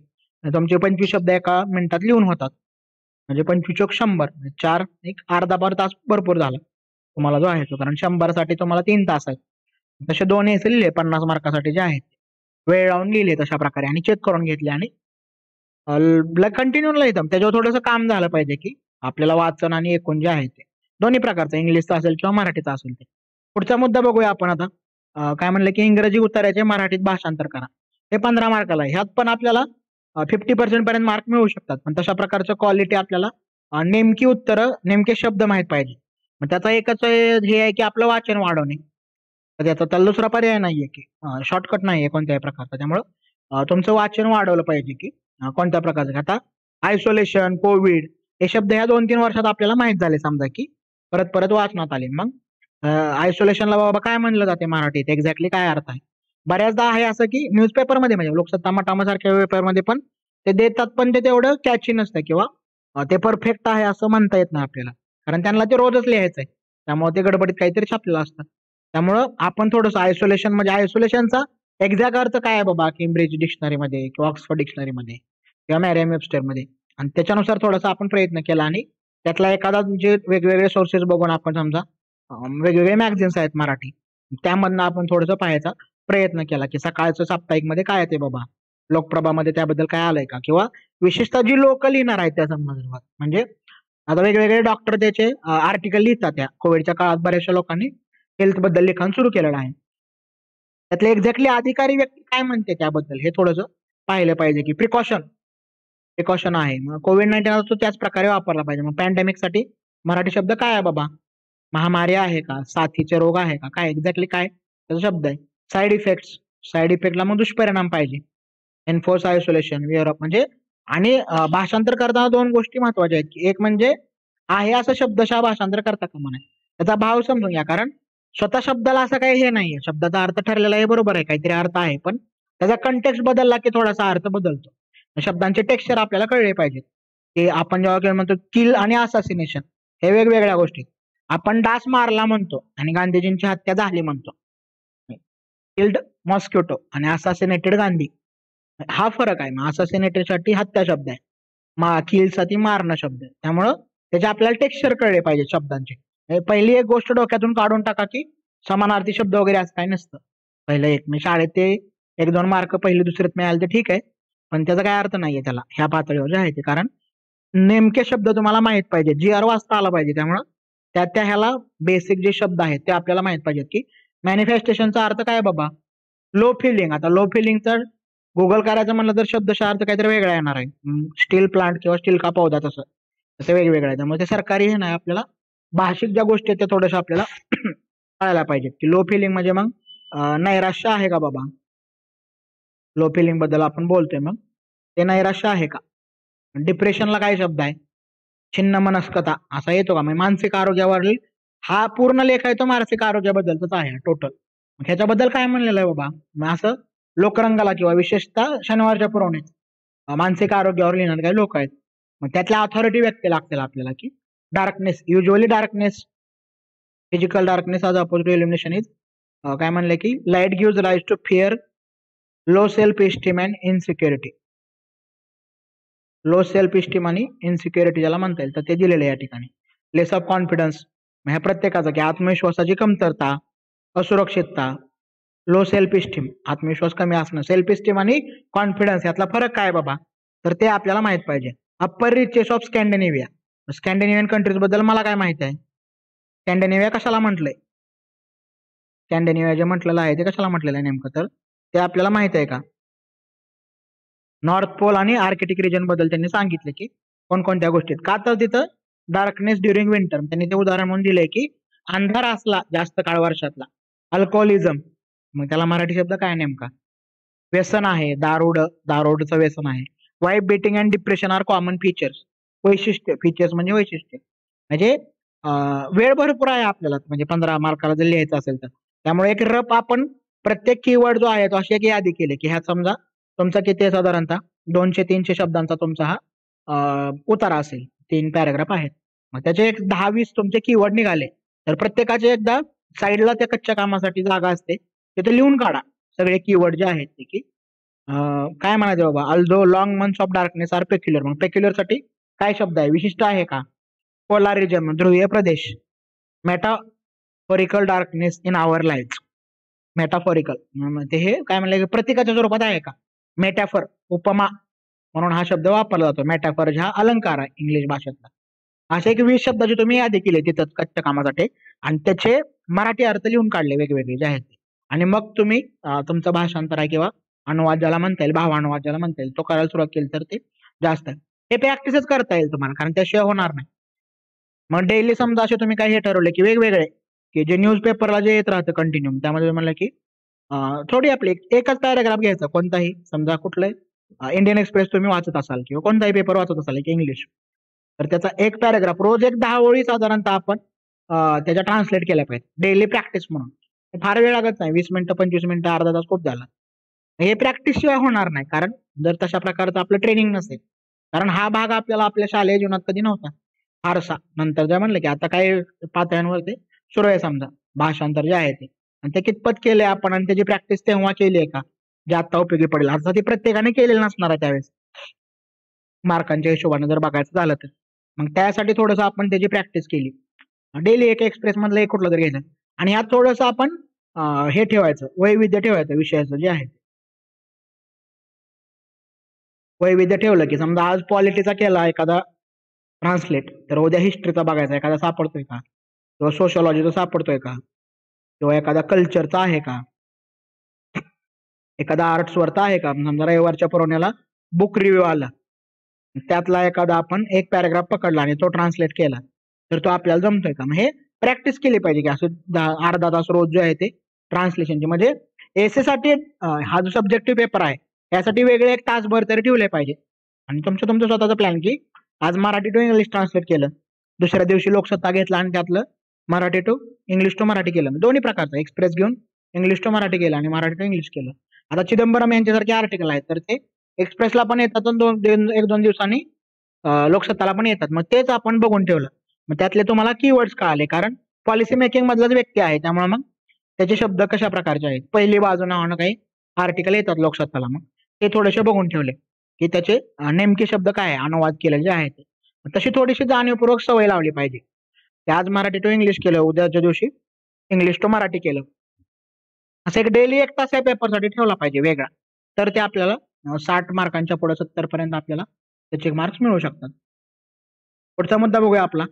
तुमचे 25 शब्द एका मिनिटात लिहून होतात, म्हणजे 25 चोक 100, म्हणजे 4 एक अर्धा भर तास भरपूर झाला तुम्हाला जो आहे तो. कारण 100 साठी तुम्हाला 3 तास आहेत. तसे दोन एसे लिहिले 50 मार्कासाठी जे आहेत, वेळ लावून लिहिले तशा प्रकारे आणि चेक करून घेतले. आणि कंटिन्यू लिहितं त्याच्यावर थोडंसं काम झालं पाहिजे की आपल्याला वाचन आणि एकूण जे आहे ते दोन्ही प्रकारचं, इंग्लिशचं असेल किंवा मराठीचं असेल ते. पुढचा मुद्दा बघूया आपण आता. काय म्हणलं की इंग्रजी उत्तराचे मराठीत भाषांतर करा, हे 15 मार्काला आहे. ह्यात पण आपल्याला 50% पर्यंत मार्क मिळू शकतात, पण तशा प्रकारचं क्वालिटी आपल्याला नेमकी उत्तरं, नेमके शब्द माहित पाहिजे. मग त्याचा एकच हे आहे की आपलं वाचन वाढवणे. तर त्याला दुसरा पर्याय नाहीये की शॉर्टकट नाहीये कोणत्याही प्रकारचा. त्यामुळं तुमचं वाचन वाढवलं पाहिजे की कोणत्या प्रकारचं. आता आयसोलेशन, कोविड हे शब्द ह्या 2-3 वर्षात आपल्याला माहित झाले समजा की परत परत वाचण्यात आले. मग आयसोलेशनला बाबा काय म्हणलं जाते मराठीत, एक्झॅक्टली काय अर्थ आहे. बऱ्याचदा आहे असं की न्यूजपेपरमध्ये, म्हणजे लोकसत्ता मटामा सारख्या पेपरमध्ये पण ते देतात, पण ते तेवढं कॅची नसतं किंवा ते परफेक्ट आहे असं म्हणता येत नाही आपल्याला, कारण त्यांना ते रोजच लिहायचंय. त्यामुळे ते गडबडीत काहीतरी छापलेलं असतं. त्यामुळं आपण थोडंसं आयसोलेशन, म्हणजे आयसोलेशनचा एक्झॅक्ट अर्थ काय आहे बाबा, केम्ब्रिज डिक्शनरीमध्ये किंवा ऑक्सफर्ड डिक्शनरीमध्ये किंवा मॅरियम वेबस्टरमध्ये, आणि त्याच्यानुसार थोडासा आपण प्रयत्न केला आणि त्यातला एखादा जे वेगवेगळे सोर्सेस बघून आपण समजा वेगवेगळे मॅगझिन्स आहेत मराठी, त्यामधनं आपण थोडंसं पाहायचा प्रयत्न केला की सकाळचं साप्ताहिक मध्ये काय येते बाबा, लोकप्रभामध्ये त्याबद्दल काय आलंय का, किंवा विशेषतः जी लोक लिहिणार आहेत त्या संदर्भात. म्हणजे आता वेगवेगळे डॉक्टर त्याचे आर्टिकल लिहितात, त्या कोविडच्या काळात बऱ्याचशा लोकांनी हेल्थ बद्दल लिखाण सुरू केलेलं आहे. त्यातले एक्झॅक्टली अधिकारी व्यक्ती काय म्हणते त्याबद्दल हे थोडंसं पाहिलं पाहिजे की प्रिकॉशन प्रिकॉशन आहे. मग कोविड-19 तो त्याच प्रकारे वापरला पाहिजे. मग पॅन्डेमिकसाठी मराठी शब्द काय आहे बाबा, महामारी आहे का, साथीचे रोग आहे का, काय एक्झॅक्टली काय त्याचा शब्द आहे. साईड इफेक्ट्स, साईड इफेक्टला मग दुष्परिणाम पाहिजे. एन्फोर्स आयसोलेशन, विअर ऑफ, म्हणजे आणि भाषांतर करताना 2 गोष्टी महत्वाच्या आहेत की एक म्हणजे आहे असं शब्दशः भाषांतर करता कामा नये, त्याचा भाव समजून घ्या. कारण स्वतः शब्दाला असं काही हे नाहीये, शब्दाचा अर्थ ठरलेला आहे बरोबर आहे, काहीतरी अर्थ आहे, पण त्याचा कंटेक्स्ट बदलला की थोडासा अर्थ बदलतो. शब्दांचे टेक्स्चर आपल्याला कळले पाहिजेत की आपण जेव्हा म्हणतो किल आणि असासिनेशन, हे वेगवेगळ्या गोष्टी. आपण डास मारला म्हणतो आणि गांधीजींची हत्या झाली म्हणतो, किल्ड मॉस्किटो आणि असासिनेटेड गांधी, हा फरक आहे. मग असासिनेटेड साठी हत्या शब्द आहे, किल साठी मारणं शब्द आहे. त्यामुळं त्याचे आपल्याला टेक्स्चर कळले पाहिजे शब्दांचे. पहिली एक गोष्ट डोक्यातून काढून टाका की समानार्थी शब्द वगैरे असं काही नसतं. पहिलं एक मी शाळेत ते 1-2 मार्क पहिली दुसरीत मिळाले ते ठीक आहे, पण त्याचा काय अर्थ नाहीये त्याला ह्या पातळीवर जे आहे ते. कारण नेमके शब्द तुम्हाला माहित पाहिजे, जी आर वाचता आला पाहिजे. त्यामुळं त्या ह्याला बेसिक जे शब्द आहेत ते आपल्याला माहित पाहिजेत की मॅनिफेस्टेशनचा अर्थ काय बाबा, लो फिलिंग. आता लो फिलिंगचा गुगल करायचं म्हणलं तर शब्दशः अर्थ काहीतरी वेगळा येणार आहे. स्टील प्लांट किंवा स्टील का पौधा, तसं तसं वेगवेगळं आहे. त्यामुळे ते सरकारी हे नाही, आपल्याला भाषिक ज्या गोष्टी आहेत त्या थोड्याशा आपल्याला कळायला पाहिजेत की लो फिलिंग म्हणजे मग नैराश्य आहे का बाबा, लो फिलिंग बद्दल आपण बोलतोय, मग ते नैराश्य आहे का. डिप्रेशनला काय शब्द आहे, छिन्न मनस्कता असा येतो का. म्हणजे मानसिक आरोग्यावरील हा पूर्ण लेख आहे तो मानसिक आरोग्याबद्दलच आहे टोटल. ह्याच्याबद्दल काय म्हणलेलं आहे बाबा, मग असं लोकरंगाला किंवा विशेषतः शनिवारच्या पुरवणीत मानसिक आरोग्यावर लिहिणारे काही लोक आहेत. मग त्यातल्या ऑथॉरिटी व्यक्ती लागतील आपल्याला की darkness, usually darkness, physical darkness as opposed to illumination is, काय म्हणलं की light gives rise to fear, low self esteem and insecurity. Low self esteem आणि इनसिक्युरिटी ज्याला म्हणता येईल तर ते दिलेलं आहे या ठिकाणी. लेस ऑफ कॉन्फिडन्स, ह्या प्रत्येकाचा की आत्मविश्वासाची कमतरता, असुरक्षितता. लो सेल्फ इस्टीम आत्मविश्वास कमी असणं, सेल्फ इस्टीम आणि कॉन्फिडन्स यातला फरक काय बाबा, तर ते आपल्याला माहित पाहिजे. Upper reaches of Scandinavia, Scandinavian countries बद्दल मला काय माहित आहे, स्कॅन्डिनेव्हिया कशाला म्हटलंय, स्कॅन्डिनेव्हिया जे म्हटलेलं आहे ते कशाला म्हटलेलं आहे नेमकं, तर ते आपल्याला माहित आहे का? नॉर्थ पोल आणि आर्कटिक रिजन बद्दल त्यांनी सांगितले की कोणकोणत्या गोष्टीत, का तर तिथं डार्कनेस ड्युरिंग विंटर त्यांनी ते उदाहरण म्हणून दिलंय की अंधार असला जास्त काळ वर्षातला, अल्कोहोलिझम, मग त्याला मराठी शब्द काय नेमका, व्यसन आहे, दारूडचं व्यसन आहे. Wife beating and depression are common features, वैशिष्ट्य, फीचर्स म्हणजे वैशिष्ट्य, म्हणजे वेळ भरपूर आहे आपल्याला, म्हणजे 15 मार्काला जर लिहायचं असेल तर. त्यामुळे एक रफ आपण प्रत्येक कीवर्ड जो आहे तो अशी एक यादी केली की ह्यात समजा तुमचा किती आहे, साधारणतः 200-300 शब्दांचा तुमचा हा उतारा असेल, 3 पॅराग्राफ आहेत. मग त्याचे एक 10-20 तुमचे कीवर्ड निघाले तर प्रत्येकाचे एकदा साईडला त्या कच्च्या कामासाठी जागा असते, तिथे लिहून काढा सगळे कीवर्ड जे आहेत ते, की काय म्हणायचं बाबा, although long months of darkness are peculiar, मग पेक्युलर साठी काय शब्द आहे, विशिष्ट आहे का? पोलारिझम, ध्रुवीय प्रदेश. Metaphorical darkness in our life, metaphorical ते हे काय म्हणलं, प्रतीकाच्या स्वरूपात आहे का? मेटाफर, उपमा म्हणून हा शब्द वापरला जातो. मेटाफर हा अलंकार आहे इंग्लिश भाषेतला. असे एक 20 शब्दाची तुम्ही यादी केली तिथं कच्च्या कामासाठी आणि त्याचे मराठी अर्थ लिहून काढले वेगवेगळे जे आहेत, आणि मग तुम्ही तुमचं भाषांतर आहे किंवा अनुवाद ज्याला म्हणता येईल, भावानुवाद ज्याला म्हणता येईल, तो करायला सुरुवात केली तर ते जास्त आहे. हे प्रॅक्टिसच करता येईल तुम्हाला, कारण त्याशिवाय होणार नाही. मग डेली समजा असे तुम्ही काही हे ठरवले की वेगवेगळे, की जे न्यूजपेपरला जे येत राहतं कंटिन्यू, त्यामध्ये म्हणलं की थोडी आपली एकच पॅराग्राफ घ्यायचा कोणताही, समजा कुठलंही इंडियन एक्सप्रेस तुम्ही वाचत असाल किंवा कोणताही पेपर वाचत असाल की इंग्लिश, तर त्याचा एक पॅराग्राफ रोज एक 10 ओळी साधारणतः आपण त्याच्या ट्रान्सलेट केल्या पाहिजे डेली प्रॅक्टिस म्हणून. फार वेळ लागत नाही, 20 मिनिटं 25 मिनिटं अर्धा तास खूप झाला. हे प्रॅक्टिस शिवाय होणार नाही, कारण जर तशा प्रकारचं आपलं ट्रेनिंग नसेल, कारण हा भाग आपल्याला आपल्या शालेय जीवनात कधी नव्हता फारसा. नंतर जे म्हणलं की आता काही पातळ्यांवर ते सुरू आहे समजा भाषांतर जे आहे ते, आणि ते कितपत केले आपण आणि त्याची प्रॅक्टिस तेव्हा केली आहे का जे आता उपयोगी पडेल, आता ती प्रत्येकाने केलेलं नसणार आहे त्यावेळेस मार्कांच्या हिशोबाने जर बघायचं झालं तर. मग त्यासाठी थोडंसं आपण त्याची प्रॅक्टिस केली, डेली एक एक्सप्रेस मधलं एक कुठलं तरी घ्यायचं, आणि यात थोडंसं आपण हे ठेवायचं, वैविध्य ठेवायचं विषयाचं जे आहे. वैविध्य ठेवलं की समजा आज पॉलिटीचा केला एखादा ट्रान्सलेट, तर उद्या हिस्ट्रीचा बघायचा एखादा सापडतोय का, किंवा सोशोलॉजीचा सापडतोय का, किंवा एखादा कल्चरचा आहे का, एखादा आर्ट्सवरचा आहे का. समजा रविवारच्या पुरवण्याला बुक रिव्ह्यू आला, त्यातला एखादा आपण एक पॅराग्राफ पकडला आणि तो ट्रान्सलेट केला, तर तो आपल्याला जमतोय का. मग हे प्रॅक्टिस केली पाहिजे की असं अर्धा तास रोज जे आहे ते ट्रान्सलेशनचे, म्हणजे एसे साठी हा जो सब्जेक्टिव्ह पेपर आहे यासाठी वेगळे एक तासभर तरी ठेवले पाहिजे. आणि तुमचं स्वतःचं प्लॅन की आज मराठी टू इंग्लिश ट्रान्सलेट केलं, दुसऱ्या दिवशी लोकसत्ता घेतला आणि त्यातलं Marathi to English to Marathi केलं, दोन्ही प्रकारचं एक्सप्रेस घेऊन इंग्लिश टू मराठी केलं आणि मराठी टू इंग्लिश केलं. आता चिदंबरम यांच्यासारखे आर्टिकल आहेत तर ते एक्सप्रेसला पण येतात आणि 1-2 दिवसांनी लोकसत्ताला पण येतात, मग तेच आपण बघून ठेवलं. मग त्यातले तुम्हाला कीवर्ड्स कळाले, कारण पॉलिसी मेकिंग मधलाच व्यक्ती आहे त्यामुळे मग त्याचे शब्द कशा प्रकारचे आहेत, पहिली बाजू नावानं काही आर्टिकल येतात लोकसत्ताला, मग ते थोडेसे बघून ठेवले की त्याचे नेमके शब्द काय आहे, अनुवाद केलेले जे आहे ते. तशी थोडीशी जाणीवपूर्वक सवय लावली पाहिजे. ते आज मराठी टू इंग्लिश केलं, उद्याच्या दिवशी इंग्लिश टू मराठी केलं, असं एक डेली एक तास या पेपरसाठी ठेवला पाहिजे वेगळा, तर ते आपल्याला 60 मार्कांच्या पुढे 70 पर्यंत आपल्याला त्याचे मार्क्स मिळू शकतात. पुढचा मुद्दा बघूया आपला,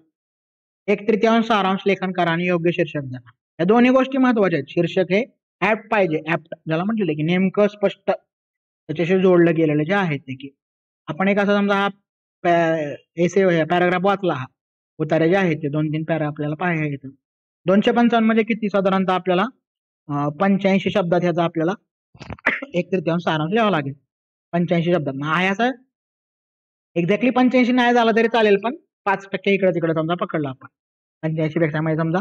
1/3 सारांश लेखन करा आणि योग्य शीर्षक द्या. या दोन्ही गोष्टी महत्वाच्या आहेत. शीर्षक हे ऍप्ट पाहिजे, ऍप्ट ज्याला म्हटलेलं की नेमकं स्पष्ट त्याच्याशी जोडलं गेलेलं जे आहे ते, की आपण एक असं समजा हा एसे पॅराग्राफ वाचला, हा उतारे जे आहेत ते 2-3 पॅरा आपल्याला पाहायचे. 255 म्हणजे किती, साधारणतः आपल्याला 85 शब्दात ह्याचा आपल्याला 1/3 सारांश लिहावा लागेल. 85 शब्दात आहे असं एक्झॅक्टली 85 नाही झाला तरी चालेल, पण 5% इकडे तिकडे समजा पकडला आपण 85 पेक्षा, म्हणजे समजा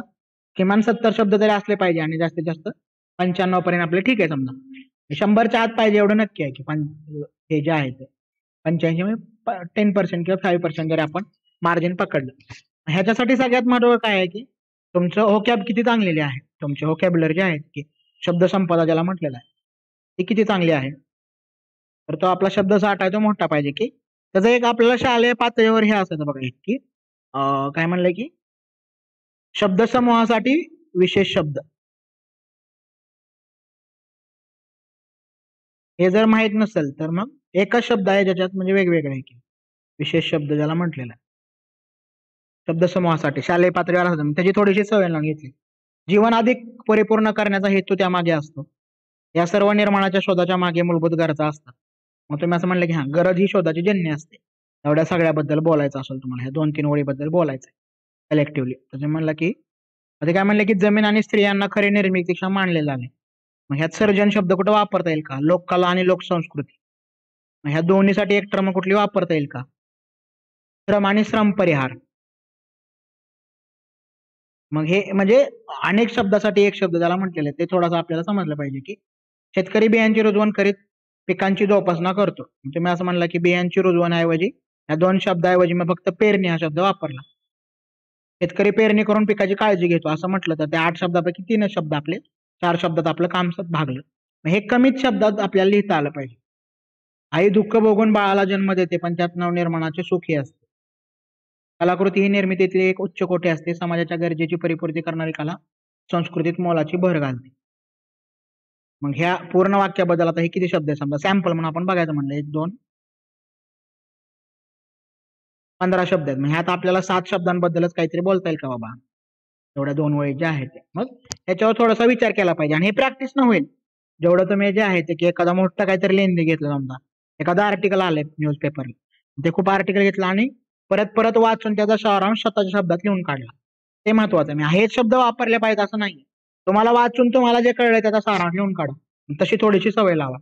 किमान 70 शब्द तरी असले पाहिजे आणि जास्तीत जास्त 95 पर्यंत आपले ठीक आहे. समजा 100च्या आत पाहिजे एवढं नक्की आहे की हे जे आहे ते 85 म्हणजे 10% किंवा 5% जरी आपण मार्जिन पकडलं. ह्याच्यासाठी सगळ्यात महत्त्वाचं काय आहे की तुमचं होकॅब किती चांगलेले आहे, तुमचे होकॅब्युलरी जे आहेत की शब्द संपदा ज्याला म्हटलेला आहे ती किती चांगली आहे. तर तो आपला शब्द साठा आहे तो मोठा पाहिजे, की त्याचं एक आपल्याला शालेय पातळीवर हे असायचं बघा एक, की काय म्हणलंय की शब्दसमूहासाठी विशेष शब्द, हे जर माहित नसेल तर मग एकच शब्द आहे ज्याच्यात म्हणजे वेगवेगळे आहे की विशेष शब्द ज्याला म्हटलेला आहे शब्दसमूहासाठी शालेय पातळीवर असतं, त्याची थोडीशी सवय लावून घेतली. जीवन अधिक परिपूर्ण करण्याचा हेतू त्यामागे असतो. या सर्व निर्माणाच्या शोधाच्या मागे मूलभूत गरजा असतात. मग तुम्ही असं म्हणलं की हा गरज ही शोधाची जन्य असते. एवढ्या सगळ्याबद्दल बोलायचं असेल तुम्हाला, ह्या 2-3 ओळीबद्दल बोलायचं कलेक्टिव्हली, तर तुम्ही म्हणलं की आता काय म्हणलं की जमीन आणि स्त्रियांना खरी निर्मितीक्षम मानलेलं आहे. मग ह्यात सर्जन शब्द कुठं वापरता येईल का? लोककला आणि लोकसंस्कृती. मग ह्या दोन्हीसाठी एक टर्म कुठली वापरता येईल का? श्रम आणि श्रम परिहार. मग हे म्हणजे अनेक शब्दासाठी एक शब्द ज्याला म्हटलेलं आहे ते थोडासा आपल्याला समजलं पाहिजे की शेतकरी बियांची रुजवण करीत पिकांची जोपासना करतो. तुम्ही असं म्हणलं की बियांची रुजवण ऐवजी या 2 शब्दाऐवजी मग फक्त पेरणी हा शब्द वापरला. शेतकरी पेरणी करून पिकाची काळजी घेतो असं म्हटलं तर त्या 8 शब्दापैकी 3च शब्द आपले 4 शब्दात आपलं काम भागलं. मग हे कमीच शब्दात आपल्याला लिहिता आलं पाहिजे. आई दुःख भोगून बाळाला जन्म देते पण त्यात नवनिर्माणाचे सुखी असते. कलाकृती ही निर्मितीतली एक उच्च कोटी असते. समाजाच्या गरजेची परिपूर्ती करणारी कला संस्कृतीत मोलाची भर घालते. मग ह्या पूर्ण वाक्याबद्दल आता हे किती शब्द आहे समजा सॅम्पल म्हणून आपण बघायचं म्हणलं 1, 2, 15 शब्द आहेत. मग ह्यात आपल्याला 7 शब्दांबद्दलच काहीतरी बोलता येईल का बाबा? एवढ्या 2 ओळी ज्या आहेत त्या. मग ह्याच्यावर थोडासा विचार केला पाहिजे आणि हे प्रॅक्टिस न होईल. जेवढं तुम्ही जे आहे ते की एखादा मोठं काहीतरी लेंदी घेतलं समजा. एखादं आर्टिकल आलंय न्यूजपेपरला. ते खूप आर्टिकल घेतलं आणि परत परत वाचून त्याचा सारांश स्वतःच्या शब्दात लिहून काढला. ते महत्वाचं आहे. हेच शब्द वापरले पाहिजे असं नाही. तुम्हाला वाचून तुम्हाला जे कळलंय त्याचा सारांश लिहून काढा. तशी थोडीशी सवय लावा.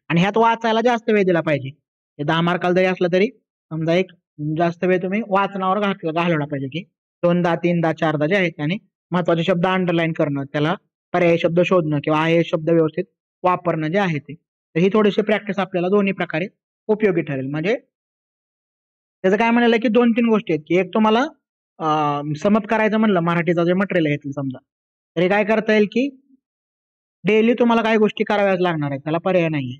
आणि ह्यात वाचायला जास्त वेळ दिला पाहिजे. हे 10 मार्काला जरी असलं तरी समजा एक जास्त वेळ तुम्ही वाचनावर घालवला पाहिजे की 2दा 3दा 4दा जे आहेत आणि महत्वाचे शब्द अंडरलाईन करणं, त्याला पर्यायी शब्द शोधणं किंवा आहे शब्द व्यवस्थित वापरणं जे आहे ते. तर ही थोडीशी प्रॅक्टिस आपल्याला दोन्ही प्रकारे उपयोगी ठरेल. म्हणजे त्याचं काय म्हणाले की 2-3 गोष्टी आहेत की एक तुम्हाला समअप करायचं म्हणलं मराठीचं जे मटेरियल आहे समजा, तरी काय करता येईल की डेली तुम्हाला काही गोष्टी कराव्याच लागणार आहेत. त्याला पर्याय नाहीये.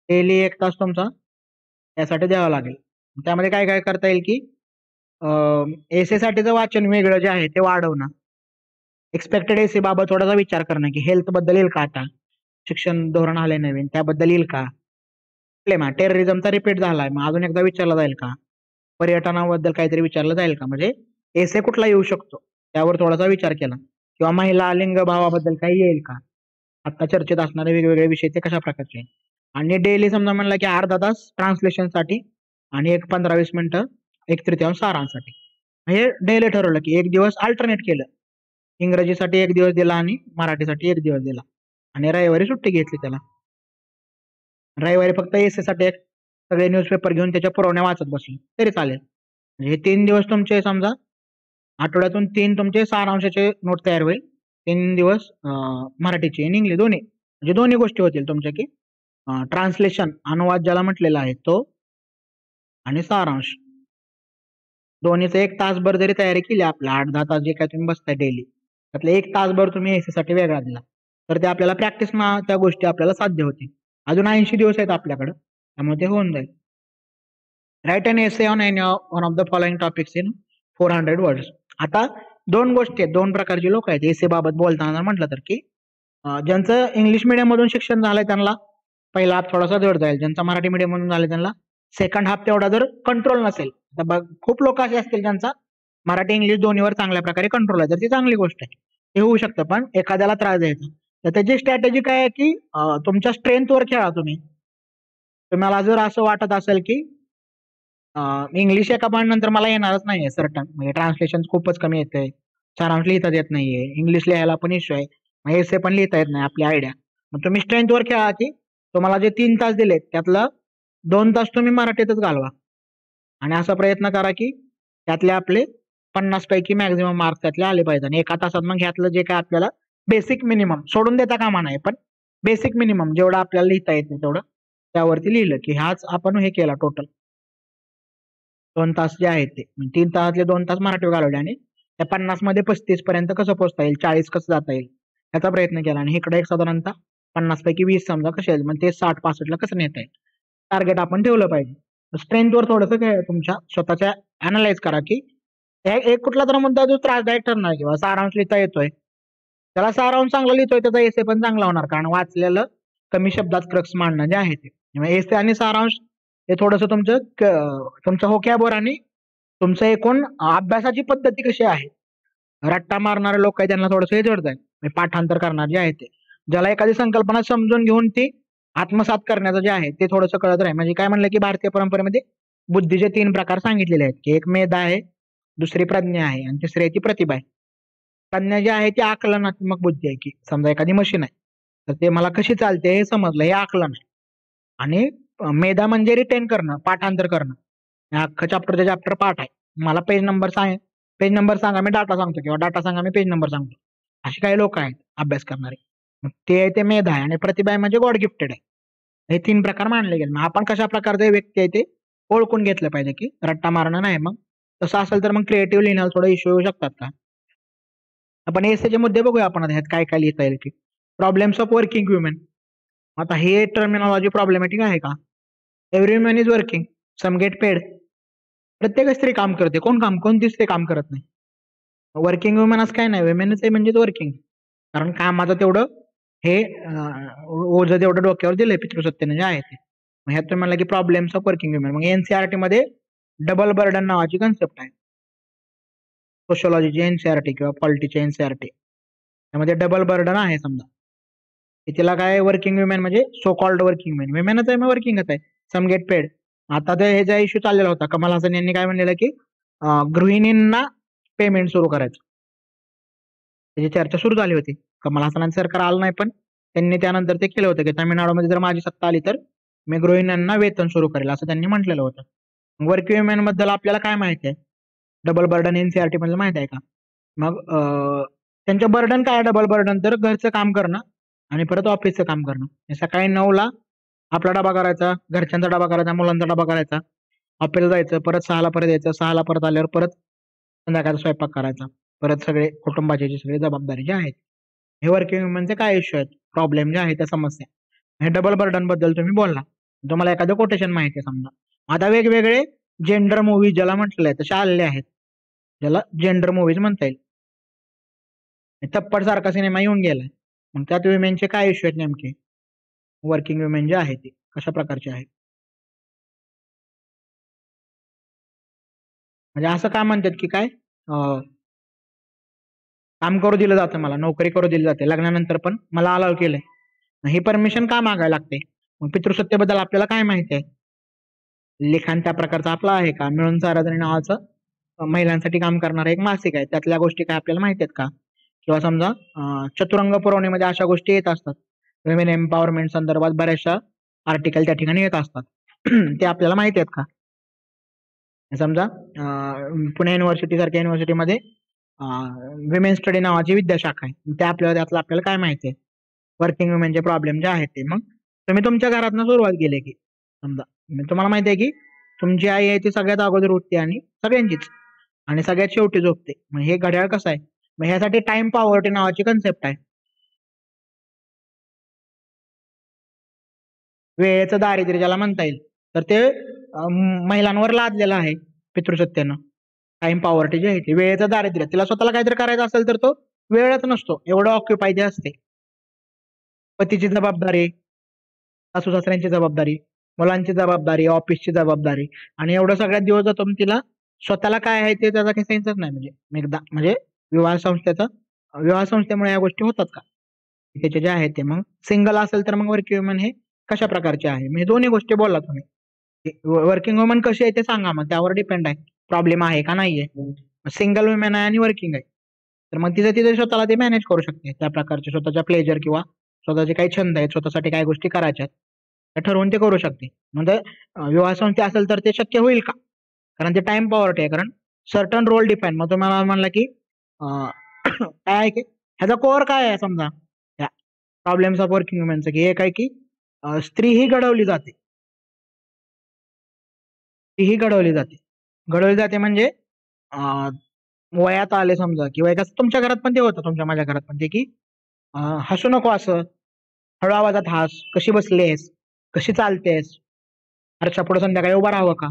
डेली 1 तास तुमचा त्यासाठी द्यावा लागेल. त्यामध्ये काय काय करता येईल की एसे साठीचं वाचन वेगळं जे आहे ते वाढवणं. एक्सपेक्टेड एसे बाबत थोडासा विचार करणं की हेल्थ बद्दल येईल का आता? शिक्षण धोरण आलंय नवीन त्याबद्दल येईल का? टेररिझमचा रिपीट झालाय मग अजून एकदा विचारला जाईल का? पर्यटनाबद्दल काहीतरी विचारलं जाईल का? म्हणजे एसे कुठला येऊ शकतो त्यावर थोडासा विचार केला किंवा महिला लिंग भावाबद्दल काही येईल का? आता चर्चेत असणारे वेगवेगळे विषय ते कशा प्रकारचे आहेत? आणि डेली समजा म्हणलं की अर्धा तास ट्रान्सलेशनसाठी आणि एक 15-20 मिनिटं 1/3 सारांसाठी. हे डेली ठरवलं की एक दिवस अल्टरनेट केलं. इंग्रजीसाठी 1 दिवस दिला आणि मराठीसाठी 1 दिवस दिला आणि रविवारी सुट्टी घेतली त्याला. रविवारी फक्त एसएसाठी एक सगळे न्यूजपेपर घेऊन त्याच्या पुरवण्या वाचत बसले तरी चालेल. म्हणजे हे 3 दिवस तुमचे समजा आठवड्यातून 3 तुमचे सारांशाचे नोट तयार होईल. 3 दिवस मराठीची आणि इंग्लिश दोन्ही. म्हणजे दोन्ही गोष्टी होतील तुमच्या की ट्रान्सलेशन अनुवाद ज्याला म्हटलेला आहे तो आणि सारांश. दोन्हीचं 1 तासभर जरी तयारी केली आपल्या 8-10 तास जे काय तुम्ही बसताय डेली, त्यातले 1 तासभर तुम्ही एसएसाठी वेगळा दिला, तर ते आपल्याला प्रॅक्टिसना त्या गोष्टी आपल्याला साध्य होतील. अजून 80 दिवस आहेत आपल्याकडं, त्यामुळे ते होऊन जाईल. Write an essay on any one of the following topics in 400 words. आता 2 गोष्टी आहेत, 2 प्रकारची लोक आहेत एसे बाबत बोलताना म्हटलं तर की ज्यांचं इंग्लिश मीडियम मधून शिक्षण झालंय त्यांना पहिला हाफ थोडासा जड जाईल. ज्यांचा मराठी मीडियम मधून झालंय त्यांना सेकंड हाफ तेवढा जर कंट्रोल नसेल, तर बघ खूप लोक असे असतील ज्यांचा मराठी इंग्लिश दोन्हीवर चांगल्या प्रकारे कंट्रोल आहे, तर ती चांगली गोष्ट आहे. हे होऊ शकतं, पण एखाद्याला त्रास द्यायचा तर त्याची स्ट्रॅटेजी काय आहे की तुमच्या स्ट्रेंथवर खेळा तुम्ही. तुम्हाला जर असं वाटत असेल की इंग्लिश एका पॉईंट नंतर मला येणारच नाहीये सर्टन, म्हणजे ट्रान्सलेशन खूपच कमी येते, सारांश लिहिता येत नाहीये, इंग्लिश लिहायला पण इश्यू आहे, मग एसे पण लिहिता येत नाही आपली आयडिया. मग तुम्ही स्ट्रेंथवर खेळा की तुम्हाला जे 3 तास दिलेत त्यातलं 2 तास तुम्ही मराठीतच घालवा आणि असा प्रयत्न करा की त्यातले आपले 50 पैकी मॅक्झिमम मार्क्स त्यातले आले पाहिजे. आणि एका तासात मग ह्यातलं जे काय आपल्याला बेसिक मिनिमम सोडून देता कामा नाही, पण बेसिक मिनिमम जेवढं आपल्याला लिहिता येत नाही तेवढं त्यावरती लिहिलं की हाच आपण हे केला टोटल 2 तास जे आहेत ते 3 तासातले 2 तास मराठी घालवले आणि त्या 50 मध्ये 35 पर्यंत कसं पोहोचता येईल, 40 कसं जाता येईल याचा प्रयत्न केला. आणि इकडे एक साधारणतः 50 पैकी 20 समजा कसे आहेत, मग ते 60-65 ला कसं नेता येईल टार्गेट आपण ठेवलं पाहिजे. स्ट्रेंथवर थोडंसं तुमच्या स्वतःच्या अनालाइज करा की एक कुठला तर मुद्दा जो त्रासदायक ठरणार किंवा सारांश लिहिता येतोय त्याला सारांश चांगला लिहितोय त्याचा एसे पण चांगला होणार, कारण वाचलेलं कमी शब्दात क्रक्स मांडणं जे आहे ते एसे आणि सारांश हे थोडंसं तुमचं होकॅबवर आणि तुमचं एकूण अभ्यासाची पद्धती कशी आहे रट्टा मारणारे लोक काही त्यांना थोडंसं हे जड जाईल, म्हणजे पाठांतर करणार जे आहे ते. ज्याला एखादी संकल्पना समजून घेऊन ती आत्मसात करण्याचं जे आहे ते थोडंसं कळत राहील. म्हणजे काय म्हणलं की भारतीय परंपरेमध्ये बुद्धीचे 3 प्रकार सांगितलेले आहेत, की एक मेधा आहे, दुसरी प्रज्ञा आहे आणि तिसरी आहे ती प्रतिभा आहे. प्रज्ञा जी आहे ती आकलनात्मक बुद्धी आहे, की समजा एखादी मशीन आहे, तर ते मला कशी चालते हे समजलं, हे आकलन आहे. आणि मेधा म्हणजे रिटेन करणं, पाठांतर करणं. हे अख्खं चॅप्टर पाठ आहे. मला पेज नंबर सांगा, मी डाटा सांगतो, किंवा डाटा सांगा, मी पेज नंबर सांगतो. असे काही लोक आहेत अभ्यास करणारे. मग ते मेधा आहे. आणि प्रतिभा आहे म्हणजे गॉड गिफ्टेड आहे. हे 3 प्रकार मानले गेले. मग आपण कशा प्रकारचे व्यक्ती आहे ते ओळखून घेतलं पाहिजे, की रट्टा मारणं नाही. मग तसं असेल तर मग क्रिएटिव्ह लिहिण्याला थोडं इश्यू येऊ शकतात का? आपण एसेचे मुद्दे बघूया आपण आता ह्यात काय काय लिहिता येईल की. Problems of working women. आता हे टर्मिनॉलॉजी प्रॉब्लेमॅटिक आहे का? Every woman is working, some get paid. प्रत्येक स्त्री काम करते, कोणती स्त्री काम करत नाही? वर्किंग वुमन असं काय नाही, वुमेनच आहे म्हणजेच वर्किंग. कारण कामाचं तेवढं हे ओझं तेवढं डोक्यावर दिलंय पितृसत्तेने जे आहे ते. मग ह्यात तुम्ही म्हणला की प्रॉब्लेम्स ऑफ वर्किंग वुमेन. मग एनसीआरटी मध्ये डबल बर्डन नावाची कन्सेप्ट आहे. सोशोलॉजीची एनसीआरटी किंवा पॉलिटीची एनसीआरटी, त्यामध्ये डबल बर्डन आहे समजा. की तिला काय, वर्किंग वुमेन म्हणजे सो कॉल्ड वर्किंग वुमेन, वुमेनच आहे, मग वर्किंगच आहे, सम गेट पेड. आता ते ह्याचा इश्यू चाललेला होता, कमल हसन यांनी काय म्हणलेलं की गृहिणींना पेमेंट सुरू करायचं. त्याची चर्चा सुरू झाली होती. कमल हसनांचं सरकार आलं नाही, पण त्यांनी त्यानंतर ते केलं होतं की तामिळनाडूमध्ये जर माझी सत्ता आली तर मी गृहिणींना वेतन सुरू करेल, असं त्यांनी म्हटलेलं होतं. वर्किंग वुमेन बद्दल आपल्याला काय माहिती आहे? डबल बर्डन एनसीआरटी मधलं माहिती आहे का? मग त्यांचं बर्डन काय? डबल बर्डन तर घरचं काम करणं आणि परत ऑफिसचं काम करणं. सकाळी 9ला आपला डबा करायचा, घरच्यांचा डबा करायचा, मुलांचा डबा करायचा, ऑफिसला जायचं, परत 6ला परत यायचं, 6ला परत आल्यावर परत संध्याकाळचा स्वयंपाक करायचा, परत सगळे कुटुंबाची जी सगळी जबाबदारी जी आहेत. हे वर्किंग वुमनचे काय इश्यू आहेत, प्रॉब्लेम जे आहे त्या समस्या. हे डबल बर्डन बद्दल तुम्ही बोलला, तुम्हाला एखादं कोटेशन माहिती आहे समजा. आता वेगवेगळे जेंडर मूव्हीज ज्याला म्हटलेलं आहे तसे आलेले आहेत, ज्याला जेंडर मूव्हीज म्हणता येईल. थप्पड सारखा सिनेमा येऊन गेलाय. मग त्यात विमेनचे काय इश्यू आहेत नेमके? वर्किंग वुमेन जे आहे ते कशा प्रकारचे आहे? म्हणजे असं काय म्हणतात की काय, काम करू दिलं जातं, मला नोकरी करू दिली जाते, लग्नानंतर पण मला अलाव केलंय. ही परमिशन का मागायला लागते? मग पितृसत्तेबद्दल आपल्याला काय माहिती आहे? लिखाण त्या प्रकारचं आपलं आहे का? मिळून साराधणी नावाचं महिलांसाठी काम करणारं एक मासिक आहे, त्यातल्या गोष्टी काय आपल्याला माहिती आहेत का? किंवा समजा चतुरंग पुरवणीमध्ये अशा गोष्टी येत असतात, विमेन एम्पॉवरमेंट संदर्भात बऱ्याचशा आर्टिकल त्या ठिकाणी येत असतात. ते आपल्याला माहिती आहेत का? समजा पुणे युनिव्हर्सिटी सारख्या युनिव्हर्सिटीमध्ये विमेन स्टडी नावाची विद्याशाखा आहे, त्यातलं आपल्याला काय माहिती आहे? वर्किंग वुमेनचे प्रॉब्लेम जे आहेत ते. मग तुम्ही तुमच्या घरातनं सुरुवात केली की समजा, तुम्हाला माहिती आहे की तुमची आई आहे ती सगळ्यात अगोदर उठते आणि सगळ्यांचीच, आणि सगळ्यात शेवटी झोपते. मग हे घड्याळ कसं आहे? मग ह्यासाठी टाइम पॉवर्टी नावाची कन्सेप्ट आहे. वेळेचं दारिद्र्य ज्याला म्हणता येईल, तर ते महिलांवर लादलेलं आहे पितृसत्तेनं. टाइम पॉवर्टी जी आहे ती वेळेचं दारिद्र्य. तिला स्वतःला काहीतरी करायचं असेल तर तो वेळच नसतो, एवढं ऑक्युपाय ती असते. पतीची जबाबदारी, सासू सासऱ्यांची जबाबदारी, मुलांची जबाबदारी, ऑफिसची जबाबदारी, आणि एवढं सगळ्यात दिवस जातो, मग तिला स्वतःला काय आहे ते त्याचा काही सेन्सच नाही. म्हणजे एकदा म्हणजे विवाह संस्थेचा विवाह संस्थेमुळे या गोष्टी होतात का? त्याचे जे आहे ते. मग सिंगल असेल तर मग वर्किंग वुमन हे कशा प्रकारचे आहे? म्हणजे दोन्ही गोष्टी बोलला तुम्ही. वर्किंग वुमन कशी आहे ते सांगा, मग त्यावर डिपेंड आहे प्रॉब्लेम आहे का नाहीये. सिंगल वुमेन आहे आणि वर्किंग आहे, तर मग तिथे तिथे स्वतःला ते मॅनेज करू शकते, त्या प्रकारचे स्वतःच्या प्लेजर किंवा स्वतःचे काही छंद आहेत, स्वतःसाठी काही गोष्टी करायच्या आहेत, त्या ठरवून ते करू शकते. म्हणजे विवाह संस्थे असेल तर ते शक्य होईल का? कारण ते टाइम पॉवर्टी आहे, कारण सर्टन रोल डिफाईन. मग तुम्हाला म्हणलं की काय आहे की ह्याचा कोअर काय आहे समजा या प्रॉब्लेम्स ऑफ वर्किंग वुमेनचं, की एक आहे की स्त्री ही घडवली जाते. ती ही घडवली जाते म्हणजे वयात आले समजा, किंवा एका तुमच्या घरात पण ते होतं, तुमच्या माझ्या घरात पण ते की हसू नको असं, हळू आवाजात हास, कशी बसलीस, कशी चालतेस, घरच्या पुढे संध्याकाळी उभा राहावं का,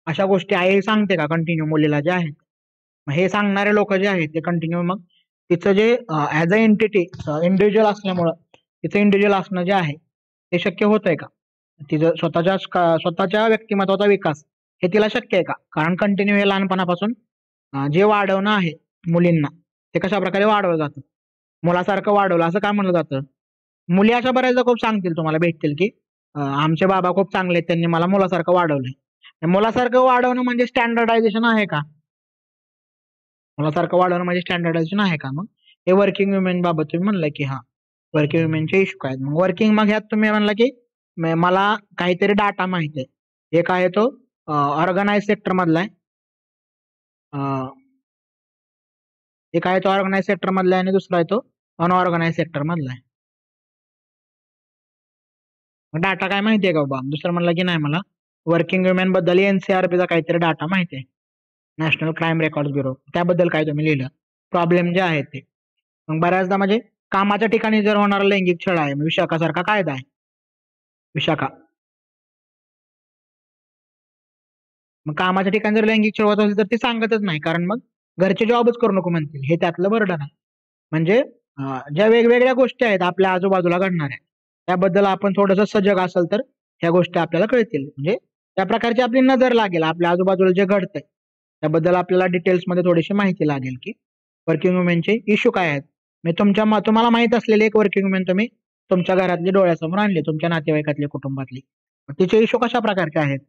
अशा गोष्टी आई सांगते का कंटिन्यू मुलीला जे आहेत? मग हे सांगणारे लोक जे आहेत ते कंटिन्यू, मग तिचं जे ऍज अ एंटिटी इंडिव्हिज्युअल असल्यामुळं तिचं इंडिव्हिज्युअल असणं जे आहे ते शक्य होत आहे का? तिचं स्वतःच्या व्यक्तिमत्वाचा विकास हे तिला शक्य आहे का? कारण कंटिन्यू हे लहानपणापासून जे वाढवणं आहे मुलींना, ते कशा प्रकारे वाढवलं जातं, मुलासारखं वाढवलं असं का म्हणलं जातं. मुली अशा बऱ्याचदा खूप सांगतील, तुम्हाला भेटतील की आमचे बाबा खूप चांगले आहेत, त्यांनी मला मुलासारखं वाढवलंय. मुलासारखं वाढवणं म्हणजे स्टँडर्डायझेशन आहे का? मुलासारखं वाढवणं म्हणजे स्टँडर्डायझेशन आहे का? मग हे वर्किंग वुमेन बाबत तुम्ही म्हणलं की हा वर्किंग वुमेनचे इश्यू काय आहेत. मग वर्किंग, मग ह्यात तुम्ही म्हणला की मला काहीतरी डाटा माहित आहे. एक आहे तो ऑर्गनाइज सेक्टर मधला आहे, एक आहे तो ऑर्गनाइज सेक्टर मधला आहे आणि दुसरा आहे तो अनऑर्गनाइज सेक्टर मधला आहे. मग डाटा काय माहिती आहे का बाबा? दुसरं म्हणलं की नाही, मला वर्किंग वुमेन बद्दल एनसीआरबीचा काहीतरी डाटा माहिती आहे, नॅशनल क्राईम रेकॉर्ड ब्युरो. त्याबद्दल काय तुम्ही लिहिलं, प्रॉब्लेम जे आहेत ते. मग बऱ्याचदा म्हणजे कामाच्या ठिकाणी जर होणारा लैंगिक छळ आहे, विशाखासारखा कायदा आहे, विशाखा. मग कामाच्या ठिकाणी जर लैंगिक छळ होत असेल तर ते सांगतच नाही, कारण मग घरचे जॉबच करू नको म्हणतील, हे त्यातलं बर्डन आहे. म्हणजे ज्या वेगवेगळ्या गोष्टी आहेत आपल्या आजूबाजूला घडणाऱ्या, त्याबद्दल आपण थोडंसं सजग असेल तर ह्या गोष्टी आपल्याला कळतील. म्हणजे त्या प्रकारची आपली नजर लागेल, आपल्या आजूबाजूला जे घडतंय त्याबद्दल आपल्याला डिटेल्स मध्ये थोडीशी माहिती लागेल की वर्किंग वुमेनचे इश्यू काय आहेत. मी तुम्हाला माहित असलेले एक वर्किंग वुमेन तुम्ही तुमच्या घरातली डोळ्यासमोर आणली, तुमच्या नातेवाईकातली, कुटुंबातली. मग तिचे इश्यू कशा प्रकारचे आहेत,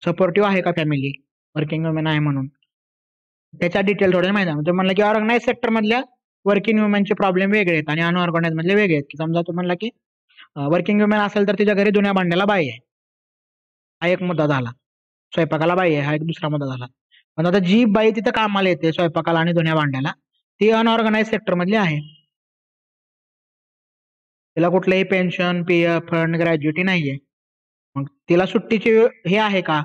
सपोर्टिव्ह आहे का फॅमिली, वर्किंग वुमेन आहे म्हणून, त्याच्या डिटेल थोडे माहिती आहे. म्हणलं की ऑर्गनाइज सेक्टर मधल्या वर्किंग वुमेनचे प्रॉब्लेम वेगळे आहेत आणि अनऑर्गनाइज मधले वेगळे आहेत. की समजा तुम्ही म्हणला की वर्किंग वुमेन असेल तर तिच्या घरी धुण्या भांड्याला बाई आहे, हा एक मुद्दा झाला. स्वयंपाकाला बाई आहे, हा एक दुसरा मुद्दा झाला. पण आता जी बाई तिथं कामाला येते स्वयंपाकाला आणि धुण्या भांड्याला, ती अनऑर्गनाइज सेक्टर मधली आहे. तिला कुठलंही पेन्शन, पीएफ फंड, ग्रॅज्युटी नाहीये. मग तिला सुट्टीची हे आहे का,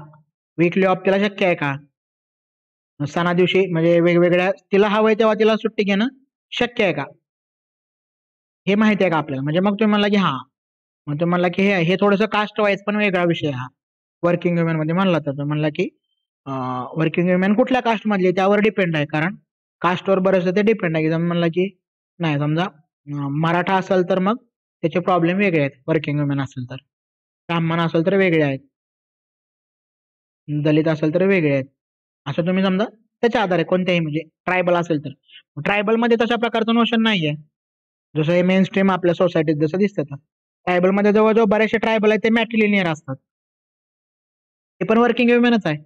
वीकली ऑफ तिला शक्य आहे का? सणा दिवशी म्हणजे वेगवेगळ्या तिला हवंय तेव्हा तिला सुट्टी घेणं शक्य आहे का, हे माहिती आहे का आपल्याला? म्हणजे मग तुम्ही म्हणला की हा, मग तुम्ही म्हणला की हे थोडंसं कास्ट वाईज पण वेगळा विषय हा वर्किंग वुमेन मध्ये म्हणला तर. तुम्ही म्हणला की वर्किंग वुमेन कुठल्या कास्ट मधली आहे त्यावर डिपेंड आहे, कारण कास्टवर बरंचसं ते डिपेंड आहे. की तुम्ही म्हणला की नाही, समजा मराठा असेल तर मग त्याचे प्रॉब्लेम वेगळे आहेत, वर्किंग वुमेन असेल तर. ब्राह्मण असेल तर वेगळे आहेत, दलित असेल तर वेगळे आहेत. असं तुम्ही समजा त्याच्या आधारे कोणत्याही, म्हणजे ट्रायबल असेल तर. ट्रायबल मध्ये तशा प्रकारचं नोशन नाहीये, जसं हे मेन स्ट्रीम आपल्या सोसायटीत जसं दिसतं. ट्रायबल मध्ये जवळजवळ बरेचसे ट्रायबल आहेत ते मॅट्रिलिनियर असतात, ते पण वर्किंग वुमेनच आहे.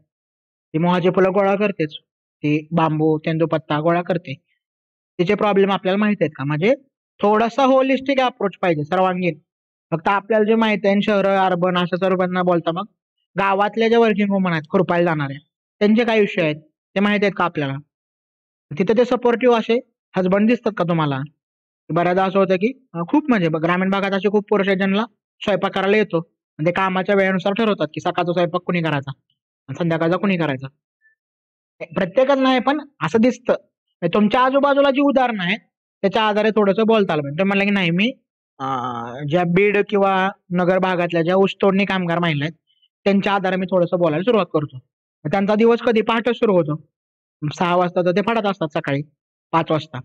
ती मोहाची फुलं गोळा करतेच, ती बांबू तेंदूपत्ता गोळा करते. तिचे प्रॉब्लेम आपल्याला माहित आहेत का? म्हणजे थोडासा होलिस्टिक अप्रोच पाहिजे, सर्वांगीण. फक्त आपल्याला जे माहित आहे शहर अर्बन अशा सर्वांना न बोलता मग गावातल्या ज्या वर्किंग वुमन आहेत खुरपायला जाणाऱ्या, त्यांचे काय विषय आहेत ते माहित आहेत का आपल्याला? तिथे ते सपोर्टिव्ह असे हसबंड दिसतात का तुम्हाला? बऱ्याचदा असं होतं की खूप म्हणजे ग्रामीण भागात असे खूप पुरुष आहेत ज्यांना स्वयंपाक करायला येतो, म्हणजे कामाच्या वेळेनुसार ठरवतात की सकाळचा स्वयंपाक कुणी करायचा आणि संध्याकाळचा कुणी करायचा. प्रत्येकच नाही पण असं दिसतं. म्हणजे तुमच्या आजूबाजूला जी उदाहरणं आहेत त्याच्या आधारे थोडंसं बोलता आलं पाहिजे. तुम्ही म्हणलं की नाही, मी ज्या बीड किंवा नगर भागातल्या ज्या ऊसतोडणी कामगार महिला आहेत त्यांच्या आधारे मी थोडंसं बोलायला सुरुवात करतो. त्यांचा दिवस कधी पहाटे सुरू होतो, 6 वाजता तर ते फाडत असतात सकाळी 5 वाजता.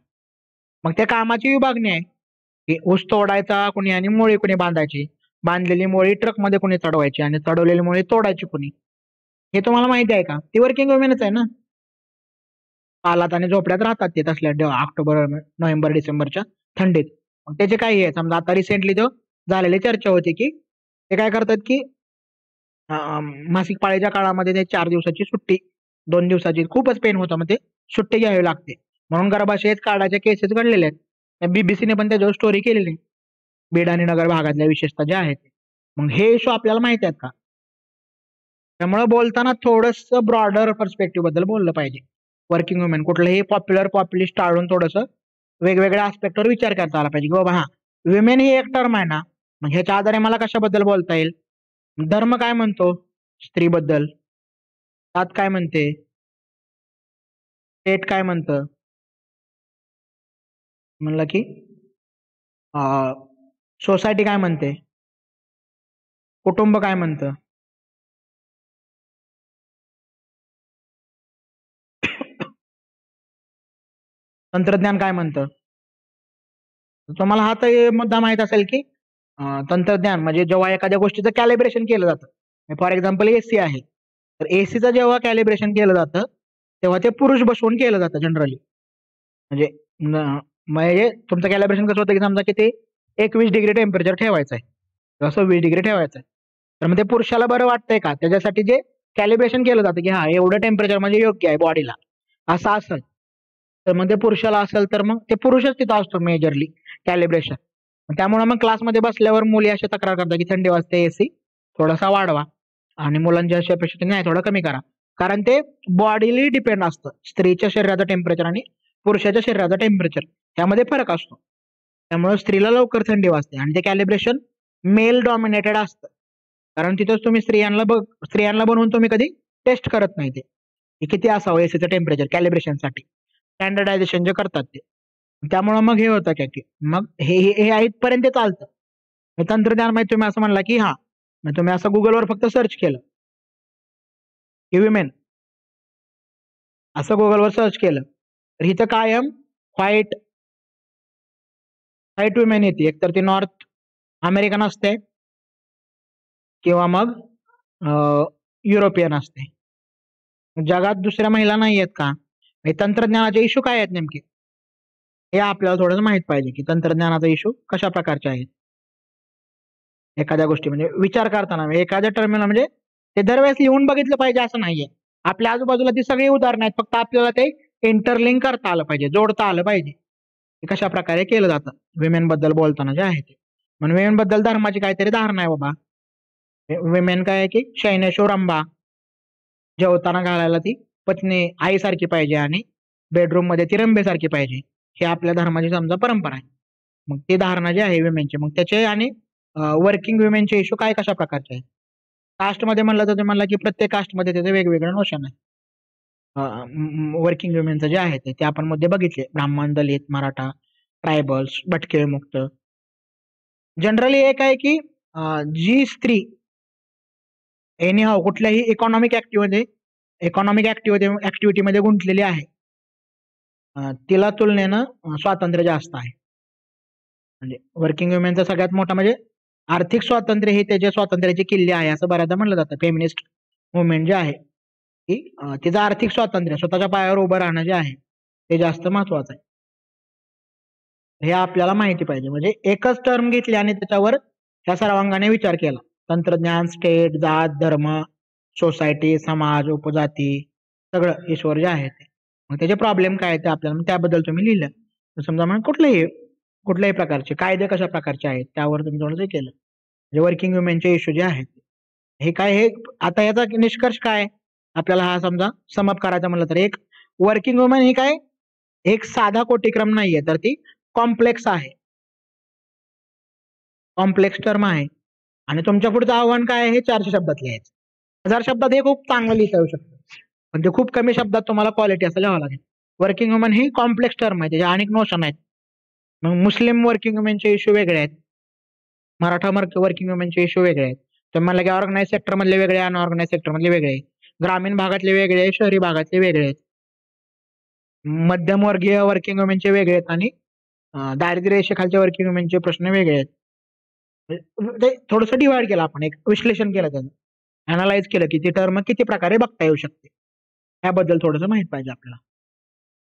मग त्या कामाची विभागणी आहे की ऊस तोडायचा कुणी आणि मोळी कुणी बांधायची, बांधलेली मोळी ट्रकमध्ये कुणी चढवायची आणि चढवलेली मोळी तोडायची कुणी, हे तुम्हाला माहिती आहे का? ती वर्किंग वुमेनच आहे ना. पालात आणि झोपड्यात राहतात ते तसल्या ऑक्टोबर नोव्हेंबर डिसेंबरच्या थंडीत. मग त्याचे काही आहे, समजा आता रिसेंटली जो झालेली चर्चा होती की ते काय करतात की मासिक पाळीच्या काळामध्ये ते 4 दिवसाची सुट्टी, 2 दिवसाची खूपच पेन होतं, मग ते सुट्टी घ्यावी लागते म्हणून गर्भाशयच काढायच्या केसेस घडलेल्या आहेत. बीबीसीने पण त्याच्यावर स्टोरी केलेली आहे, बीड आणि नगर भागातल्या विशेषतः जे आहेत. मग हे इश्यू आपल्याला माहिती आहेत का? त्यामुळे बोलताना थोडंसं ब्रॉडर पर्स्पेक्टिव्ह बद्दल बोललं पाहिजे. वर्किंग वुमेन कुठलंही पॉप्युलर पॉप्युलिस्ट टाळून थोडंसं वेगवेगळ्या आस्पेक्टवर विचार करता आला पाहिजे की बाबा हा, विमेन ही एक टर्म आहे ना, मग ह्याच्या आधारे मला कशाबद्दल बोलता येईल? धर्म काय म्हणतो स्त्रीबद्दल, जात काय म्हणते, स्टेट काय म्हणतं, म्हणलं की सोसायटी काय म्हणते, कुटुंब काय म्हणतं, तंत्रज्ञान काय म्हणतं. तुम्हाला हा तर मुद्दा माहित असेल की तंत्रज्ञान म्हणजे जेव्हा एखाद्या गोष्टीचं कॅलिब्रेशन केलं जातं, फॉर एक्झाम्पल एसी आहे, तर एसीचं जेव्हा कॅलिब्रेशन केलं जातं तेव्हा ते पुरुष बसवून केलं जातं जनरली. म्हणजे म्हणजे तुमचं कॅलिब्रेशन कसं होतं की समजा की ते 21 डिग्री टेम्परेचर ठेवायचं आहे किंवा 26 डिग्री ठेवायचं आहे. तर मग ते पुरुषाला बरं वाटतंय का त्याच्यासाठी जे कॅलिब्रेशन केलं जातं की हा एवढं टेम्परेचर म्हणजे योग्य आहे बॉडीला असं असेल तर मग ते पुरुषाला असेल तर मग ते पुरुषच तिथं असतो मेजरली कॅलिब्रेशन. त्यामुळे मग क्लासमध्ये बसल्यावर मुली अशी तक्रार करतात की थंडी वाजते एसी थोडासा वाढवा आणि मुलांच्या अशी अपेक्षा नाही थोडं कमी करा. कारण ते बॉडीली डिपेंड असतं स्त्रीच्या शरीराचं टेम्परेचर आणि पुरुषाच्या शरीराचं टेम्परेचर त्यामध्ये फरक असतो. त्यामुळे स्त्रीला लवकर थंडी वाजते आणि ते कॅलिब्रेशन मेल डॉमिनेटेड असतं. कारण तिथंच तुम्ही स्त्रियांना बनवून तुम्ही कधी टेस्ट करत नाही ते की किती असावं एसीचं टेम्परेचर कॅलिब्रेशनसाठी स्टँडर्डायझेशन जे करतात ते. त्यामुळं मग हे होतं काय की मग हे हे हे इथपर्यंत चालतं. हे तंत्रज्ञान माहिती तुम्ही असं म्हणला की हा मग तुम्ही असं गुगलवर फक्त सर्च केलं की विमेन असं गुगलवर सर्च केलं तर इथं कायम व्हाईट व्हाईट विमेन येते एकतर ती नॉर्थ अमेरिकन असते किंवा मग युरोपियन असते. जगात दुसऱ्या महिला नाही आहेत का? हे तंत्रज्ञानाचे इश्यू काय आहेत नेमके हे आपल्याला थोडंसं माहित पाहिजे की तंत्रज्ञानाचा इश्यू कशा प्रकारचे आहेत. एखाद्या गोष्टी म्हणजे विचार करताना एखाद्या टर्मिनल म्हणजे ते दरवेळेस लिहून बघितलं पाहिजे असं नाहीये. आपल्या आजूबाजूला ती सगळी उदाहरणं आहेत फक्त आपल्याला ते इंटरलिंक करता आलं पाहिजे जोडता आलं पाहिजे की कशा प्रकारे केलं जातं विमेन बद्दल बोलताना जे आहे ते. म्हणून विमेन बद्दल धर्माची काहीतरी धारणा आहे बाबा. विमेन काय आहे की शैनेश्वर अंबा जेवताना घालायला ती पत्नी आईसारखी पाहिजे आणि बेडरूम मध्ये ती रंबेसारखी पाहिजे ही आपल्या धर्माची समजा परंपरा आहे. मग ती धारणा जी आहे विमेनची मग त्याचे आणि वर्किंग विमेनचे इश्यू काय कशा प्रकारचे आहेत. कास्टमध्ये म्हणलं तर ते म्हणलं की प्रत्येक कास्टमध्ये त्याचे वेगवेगळं नोशन आहे. वर्किंग विमेनचं जे आहे ते आपण मध्ये बघितले ब्राह्मण दलित मराठा ट्रायबल्स भटके विमुक्त. जनरली एक आहे की जी स्त्री एनी हाव कुठल्याही इकॉनॉमिक ऍक्टिव्हिटीमध्ये गुंतलेली आहे तिला तुलनेनं स्वातंत्र्य जास्त आहे. म्हणजे वर्किंग वुमेनचा सगळ्यात मोठा म्हणजे आर्थिक स्वातंत्र्य हे त्याच्या स्वातंत्र्याची किल्ली आहे असं बऱ्याचदा म्हणलं जातं. फेमिनिस्ट मुवमेंट जे आहे की तिचं आर्थिक स्वातंत्र्य स्वतःच्या पायावर उभं राहणं जे आहे ते जास्त महत्वाचं आहे. हे आपल्याला माहिती पाहिजे म्हणजे एकच टर्म घेतली आणि त्याच्यावर ह्या सर्वांगाने विचार केला. तंत्रज्ञान स्टेट जात धर्म सोसायटी समाज उपजाती सगळं ईश्वर जे आहे ते मग त्याचे प्रॉब्लेम काय ते आपल्याला त्याबद्दल तुम्ही लिहिलं. समजा मग कुठल्याही प्रकारचे कायदे कशा प्रकारचे आहेत त्यावर तुम्ही थोडंसं केलं म्हणजे वर्किंग वुमेनचे इश्यू जे आहेत हे काय हे आता याचा निष्कर्ष काय आपल्याला हा समजा समअप करायचा म्हणलं तर एक वर्किंग वुमन ही काय एक साधा कोटिक्रम नाहीये तर ती कॉम्प्लेक्स आहे. कॉम्प्लेक्स टर्म आहे आणि तुमच्या पुढचं आव्हान काय आहे हे 400 शब्दात लिहायचं. 1000 शब्दात हे खूप चांगलं लिहिता येऊ शकतं पण ते खूप कमी शब्दात तुम्हाला क्वालिटी असं लिहावं लागेल. वर्किंग वुमन ही कॉम्प्लेक्स टर्म आहे त्याचे अनेक नोशन आहेत. मग मुस्लिम वर्किंग वुमेनचे इश्यू वेगळे आहेत मराठा वर्किंग वुमेनचे इश्यू वेगळे आहेत. तुम्ही म्हणला की ऑर्गनाइज सेक्टर मधले वेगळे अनऑर्गनाइज सेक्टर मधले वेगळे ग्रामीण भागातले वेगळे शहरी भागातले वेगळे आहेत. मध्यमवर्गीय वर्किंग वुमेनचे वेगळे आहेत आणि दारिद्र्य रेषेखालच्या वर्किंग वुमेनचे प्रश्न वेगळे आहेत. ते थोडंसं डिवाइड केलं आपण एक विश्लेषण केलं त्याचं अनालाइज केलं की ती टर्म किती प्रकारे बघता येऊ शकते याबद्दल थोडंसं माहित पाहिजे आपल्याला.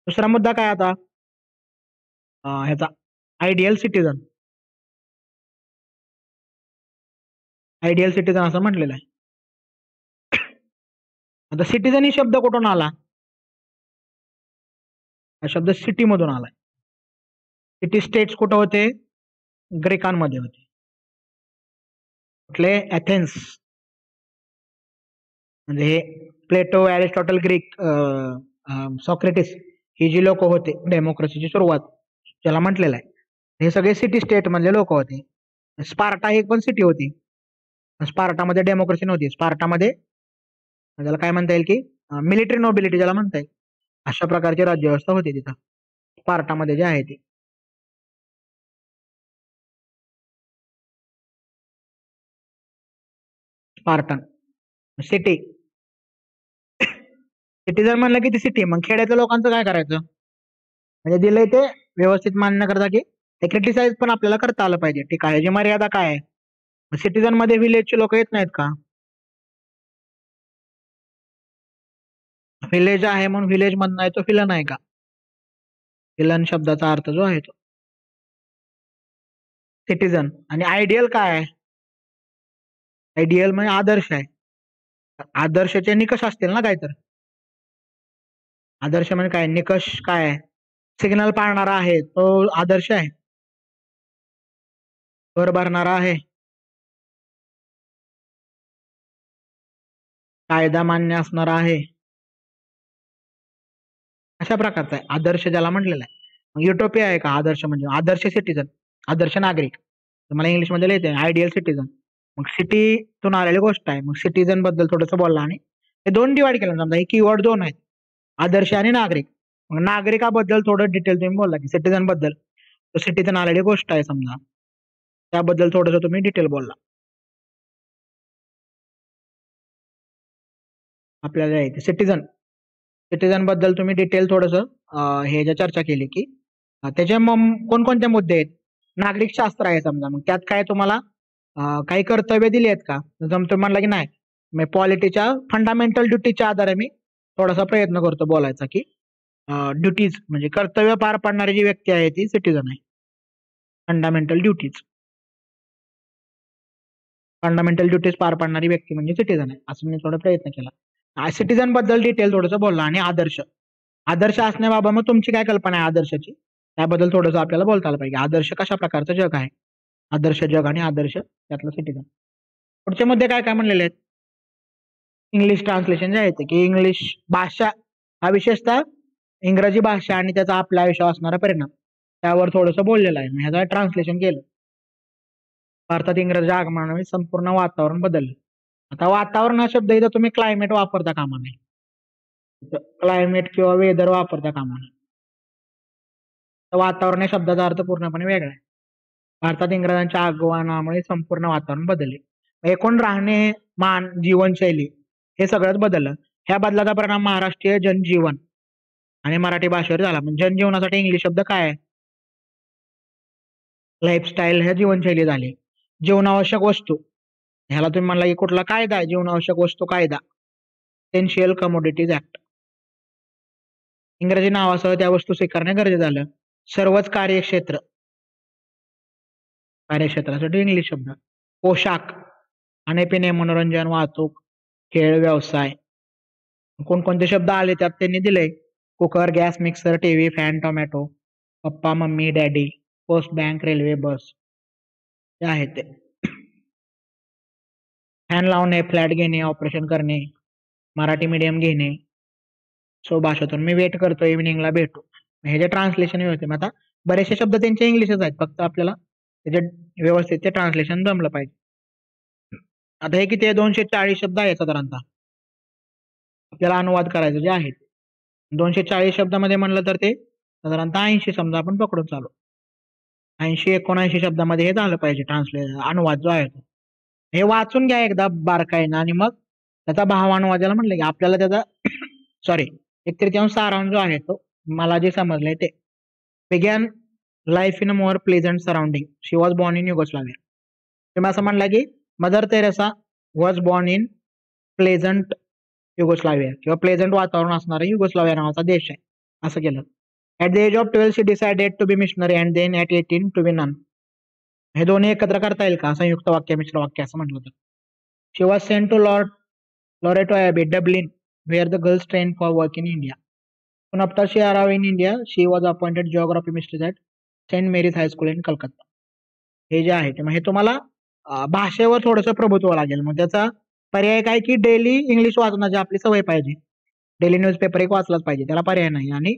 दुसरा मुद्दा काय आता ह्याचा आयडियल सिटीजन. आयडियल सिटीजन असं म्हटलेलं आहे. आता सिटीजन ही शब्द कुठून आला हा शब्द सिटी मधून आलाय. सिटी स्टेट्स कुठं होते ग्रीकांमध्ये होते कुठले एथेन्स म्हणजे हे प्लेटो अरिस्टॉटल ग्रीक सॉक्रेटिस ही जी लोक होते डेमोक्रेसीची सुरुवात ज्याला म्हटलेलं आहे हे सगळे सिटी स्टेट मधले लोक होते. स्पार्टा ही पण सिटी होती. स्पार्टामध्ये डेमोक्रेसी नव्हती. स्पार्टामध्ये त्याला काय म्हणता येईल की मिलिटरी नोबिलिटी ज्याला म्हणता येईल अशा प्रकारची राज्यव्यवस्था होती तिथं स्पार्टामध्ये जे आहे ते. स्पार्टन सिटी सिटीजन म्हणलं की ती सिटी मग खेड्यातल्या लोकांचं काय करायचं म्हणजे दिलंय ते व्यवस्थित मान्य करता की ते क्रिटिसाइज पण आपल्याला करता आलं पाहिजे. ठीक आहे याची मर्यादा काय आहे सिटीजन मध्ये विलेजचे लोक येत नाहीत का व्हिलेज आहे म्हणून व्हिलेज मधनं आहे तो विलन आहे का विलन शब्दाचा अर्थ जो आहे तो सिटीजन. आणि आयडियल काय आहे? आयडियल म्हणजे आदर्श आहे. आदर्शाचे निकष असतील ना काय तर. आदर्श म्हणजे काय, निकष काय आहे? सिग्नल पाळणारा आहे तो आदर्श आहे. कर भरणारा आहे, कायदा मान्य असणारा आहे, अशा प्रकारचा आहे आदर्श ज्याला म्हटलेला आहे. मग युटोपिया आहे का आदर्श? म्हणजे आदर्श सिटीजन, आदर्श नागरिक. तुम्हाला इंग्लिश मध्ये लिहिते आयडियल सिटीजन. मग सिटीतून आलेली गोष्ट आहे. मग सिटीजन बद्दल थोडंसं बोलला आणि हे दोन डिवाइड केलं समजा, हे कीवर्ड दोन आहेत, आदर्श आणि नागरिक. मग नागरिकाबद्दल थोडं डिटेल तुम्ही बोलला की सिटीजन बद्दल, तो सिटीजन आलेली गोष्ट आहे समजा, त्याबद्दल थोडंसं तुम्ही डिटेल बोलला. आपल्याला येते सिटीजन. सिटीजन बद्दल तुम्ही डिटेल थोडंसं हे ज्या चर्चा केली की त्याचे कोणकोणते मुद्दे आहेत. नागरिक शास्त्र आहे समजा, मग त्यात काय तुम्हाला काही कर्तव्य दिली आहेत का? तुम्ही म्हणला की नाही, मी पॉलिटीच्या फंडामेंटल ड्युटीच्या आधारे मी थोडासा प्रयत्न करतो बोलायचा की ड्युटीज म्हणजे कर्तव्य पार पाडणारी जी व्यक्ती आहे ती सिटीजन आहे. फंडामेंटल ड्युटीज, फंडामेंटल ड्युटीज पार पाडणारी व्यक्ती म्हणजे सिटीजन आहे, असं मी थोडा प्रयत्न केला. सिटीजन बद्दल डिटेल थोडंसं बोलला. आणि आदर्श, आदर्श असण्याबाबत मग तुमची काय कल्पना आहे आदर्शाची, त्याबद्दल थोडंसं आपल्याला बोलता आलं पाहिजे. आदर्श कशा प्रकारचं जग आहे, आदर्श जग आणि आदर्श त्यातलं सिटीजन. पुढच्या मध्ये काय काय म्हणलेले आहेत? इंग्लिश ट्रान्सलेशन जे आहे ते की इंग्लिश भाषा हा विशेषतः इंग्रजी भाषा आणि त्याचा आपल्या आयुष्यावर असणारा परिणाम त्यावर थोडंसं बोललेलं आहे. मी ह्याचं ट्रान्सलेशन केलं. भारतात इंग्रजी आगमनाने संपूर्ण वातावरण बदललं. आता वातावरण हा शब्द इथं तुम्ही क्लायमेट वापरता कामा नये. क्लायमेट किंवा वेदर वापरता कामा नये. तर वातावरण या शब्दाचा अर्थ पूर्णपणे वेगळा आहे. भारतात इंग्रजांच्या आगमनामुळे संपूर्ण वातावरण बदलले. एकूण राहणे मान जीवनशैली हे सगळंच बदललं. ह्या बदलाचा परिणाम महाराष्ट्रीय जनजीवन आणि मराठी भाषेवर झाला. म्हणजे जनजीवनासाठी इंग्लिश शब्द काय आहे? लाईफस्टाईल ह्या जीवनशैली झाली. जीवनावश्यक वस्तू ह्याला तुम्ही म्हणला की कुठला कायदा आहे? जीवनावश्यक वस्तू कायदा, एसेन्शियल कमोडिटीज ऍक्ट. इंग्रजी नावासह त्या वस्तू स्वीकारणे गरजेचं झालं. सर्वच कार्यक्षेत्र, कार्यक्षेत्रासाठी इंग्लिश शब्द. पोशाख, खाणे-पिणे, मनोरंजन, वाहतूक, खेळ, व्यवसाय. कोणकोणते शब्द आले त्यात त्यांनी दिले. Cooker, gas, mixer, TV, fan, tomato, papa, mummy, daddy, post, bank, railway, bus हे आहेत ते. फॅन लावणे, फ्लॅट घेणे, ऑपरेशन करणे, मराठी मीडियम घेणे. सो भाषेतून मी वेट करतो, इव्हिनिंगला भेटू. हे जे ट्रान्सलेशन होते, मग आता बरेचसे शब्द त्यांचे इंग्लिशच आहेत, फक्त आपल्याला त्याचे व्यवस्थित ते ट्रान्सलेशन जमलं पाहिजे. आता हे किती आहे? 240 शब्द आहेत साधारणतः आपल्याला अनुवाद करायचं जे आहे. 240 शब्दामध्ये म्हणलं तर ते साधारणतः 80 समजा आपण पकडून चालू. 80-79 शब्दामध्ये हे झालं पाहिजे अनुवाद जो आहे तो. हे वाचून घ्या एकदा बारकाईनं आणि मग त्याचा भावानुवाद ज्याला म्हटलं की आपल्याला त्याचा सॉरी एक तृतीयांश सारांश जो आहे तो मला जे समजलंय ते. Began life in a more pleasant surrounding, she was born in Yugoslavia. तुम्ही असं म्हणला की mother Teresa was born in pleasant Yugoslavia किंवा प्लेझंट वातावरण असणारा युगोस्लाविया नावाचा देश आहे, असं केलं. At the age of 12 she decided to be missionary and then at 18 to be nun. हे दोन्ही एकत्र करता येईल का संयुक्त वाक्य मिश्र वाक्य असं म्हटलं तर? She was sent to Loreto Abbey, Dublin, where the girls trained for work in India. Soon after she arrived in India, she was appointed geography mistress at St. Mary's High School in Calcutta. हे जे आहे ते मग हे तुम्हाला भाषेवर थोडंसं प्रभुत्व लागेल. मग त्याचा पर्याय काय की डेली इंग्लिश वाचण्याची आपली सवय पाहिजे. डेली न्यूजपेपर एक वाचलाच पाहिजे, त्याला पर्याय नाही. आणि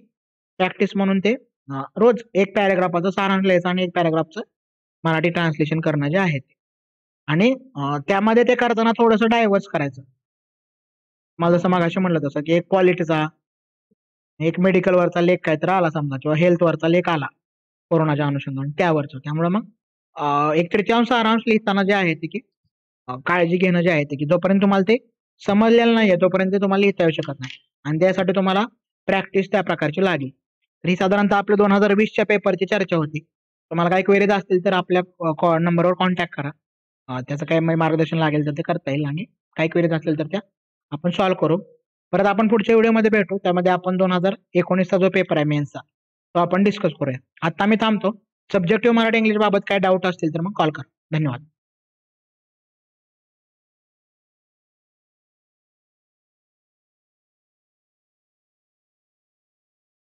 प्रॅक्टिस म्हणून ते रोज एक पॅराग्राफाचं सारांश लिहायचं आणि एक पॅराग्राफचं मराठी ट्रान्सलेशन करणं जे आहे ते. आणि त्यामध्ये ते करताना थोडंसं डायव्हर्स करायचं. मला जसं मगाशी म्हणलं तसं की एक पॉलिटीचा, एक मेडिकल वरचा लेख काहीतरी आला समजा किंवा हेल्थ वरचा लेख आला कोरोनाच्या अनुषंगाने त्यावरचं. त्यामुळे मग एक तृतीयांश सारांश लिहिताना जे आहे ते की काळजी घेणं जे आहे ते की जोपर्यंत तुम्हाला ते समजलेलं नाहीये तोपर्यंत ते तुम्हाला लिहिता येऊ शकत नाही. आणि त्यासाठी तुम्हाला प्रॅक्टिस त्या प्रकारची लागेल. तर ही साधारणतः आपल्या 2020च्या पेपरची चर्चा होती. तुम्हाला काही क्वेरीज असतील तर आपल्या नंबरवर कॉन्टॅक्ट करा. त्याचं काही मार्गदर्शन लागेल तर ते करता येईल. आणि काही क्वेरीज असतील तर त्या आपण सॉल्व्ह करू. परत आपण पुढच्या व्हिडिओमध्ये भेटू. त्यामध्ये आपण 2019चा जो पेपर आहे मेन्सचा तो आपण डिस्कस करूया. आता मी थांबतो. सब्जेक्टिव्ह मराठी इंग्लिश बाबत काय डाऊट असतील तर मग कॉल करा. धन्यवाद.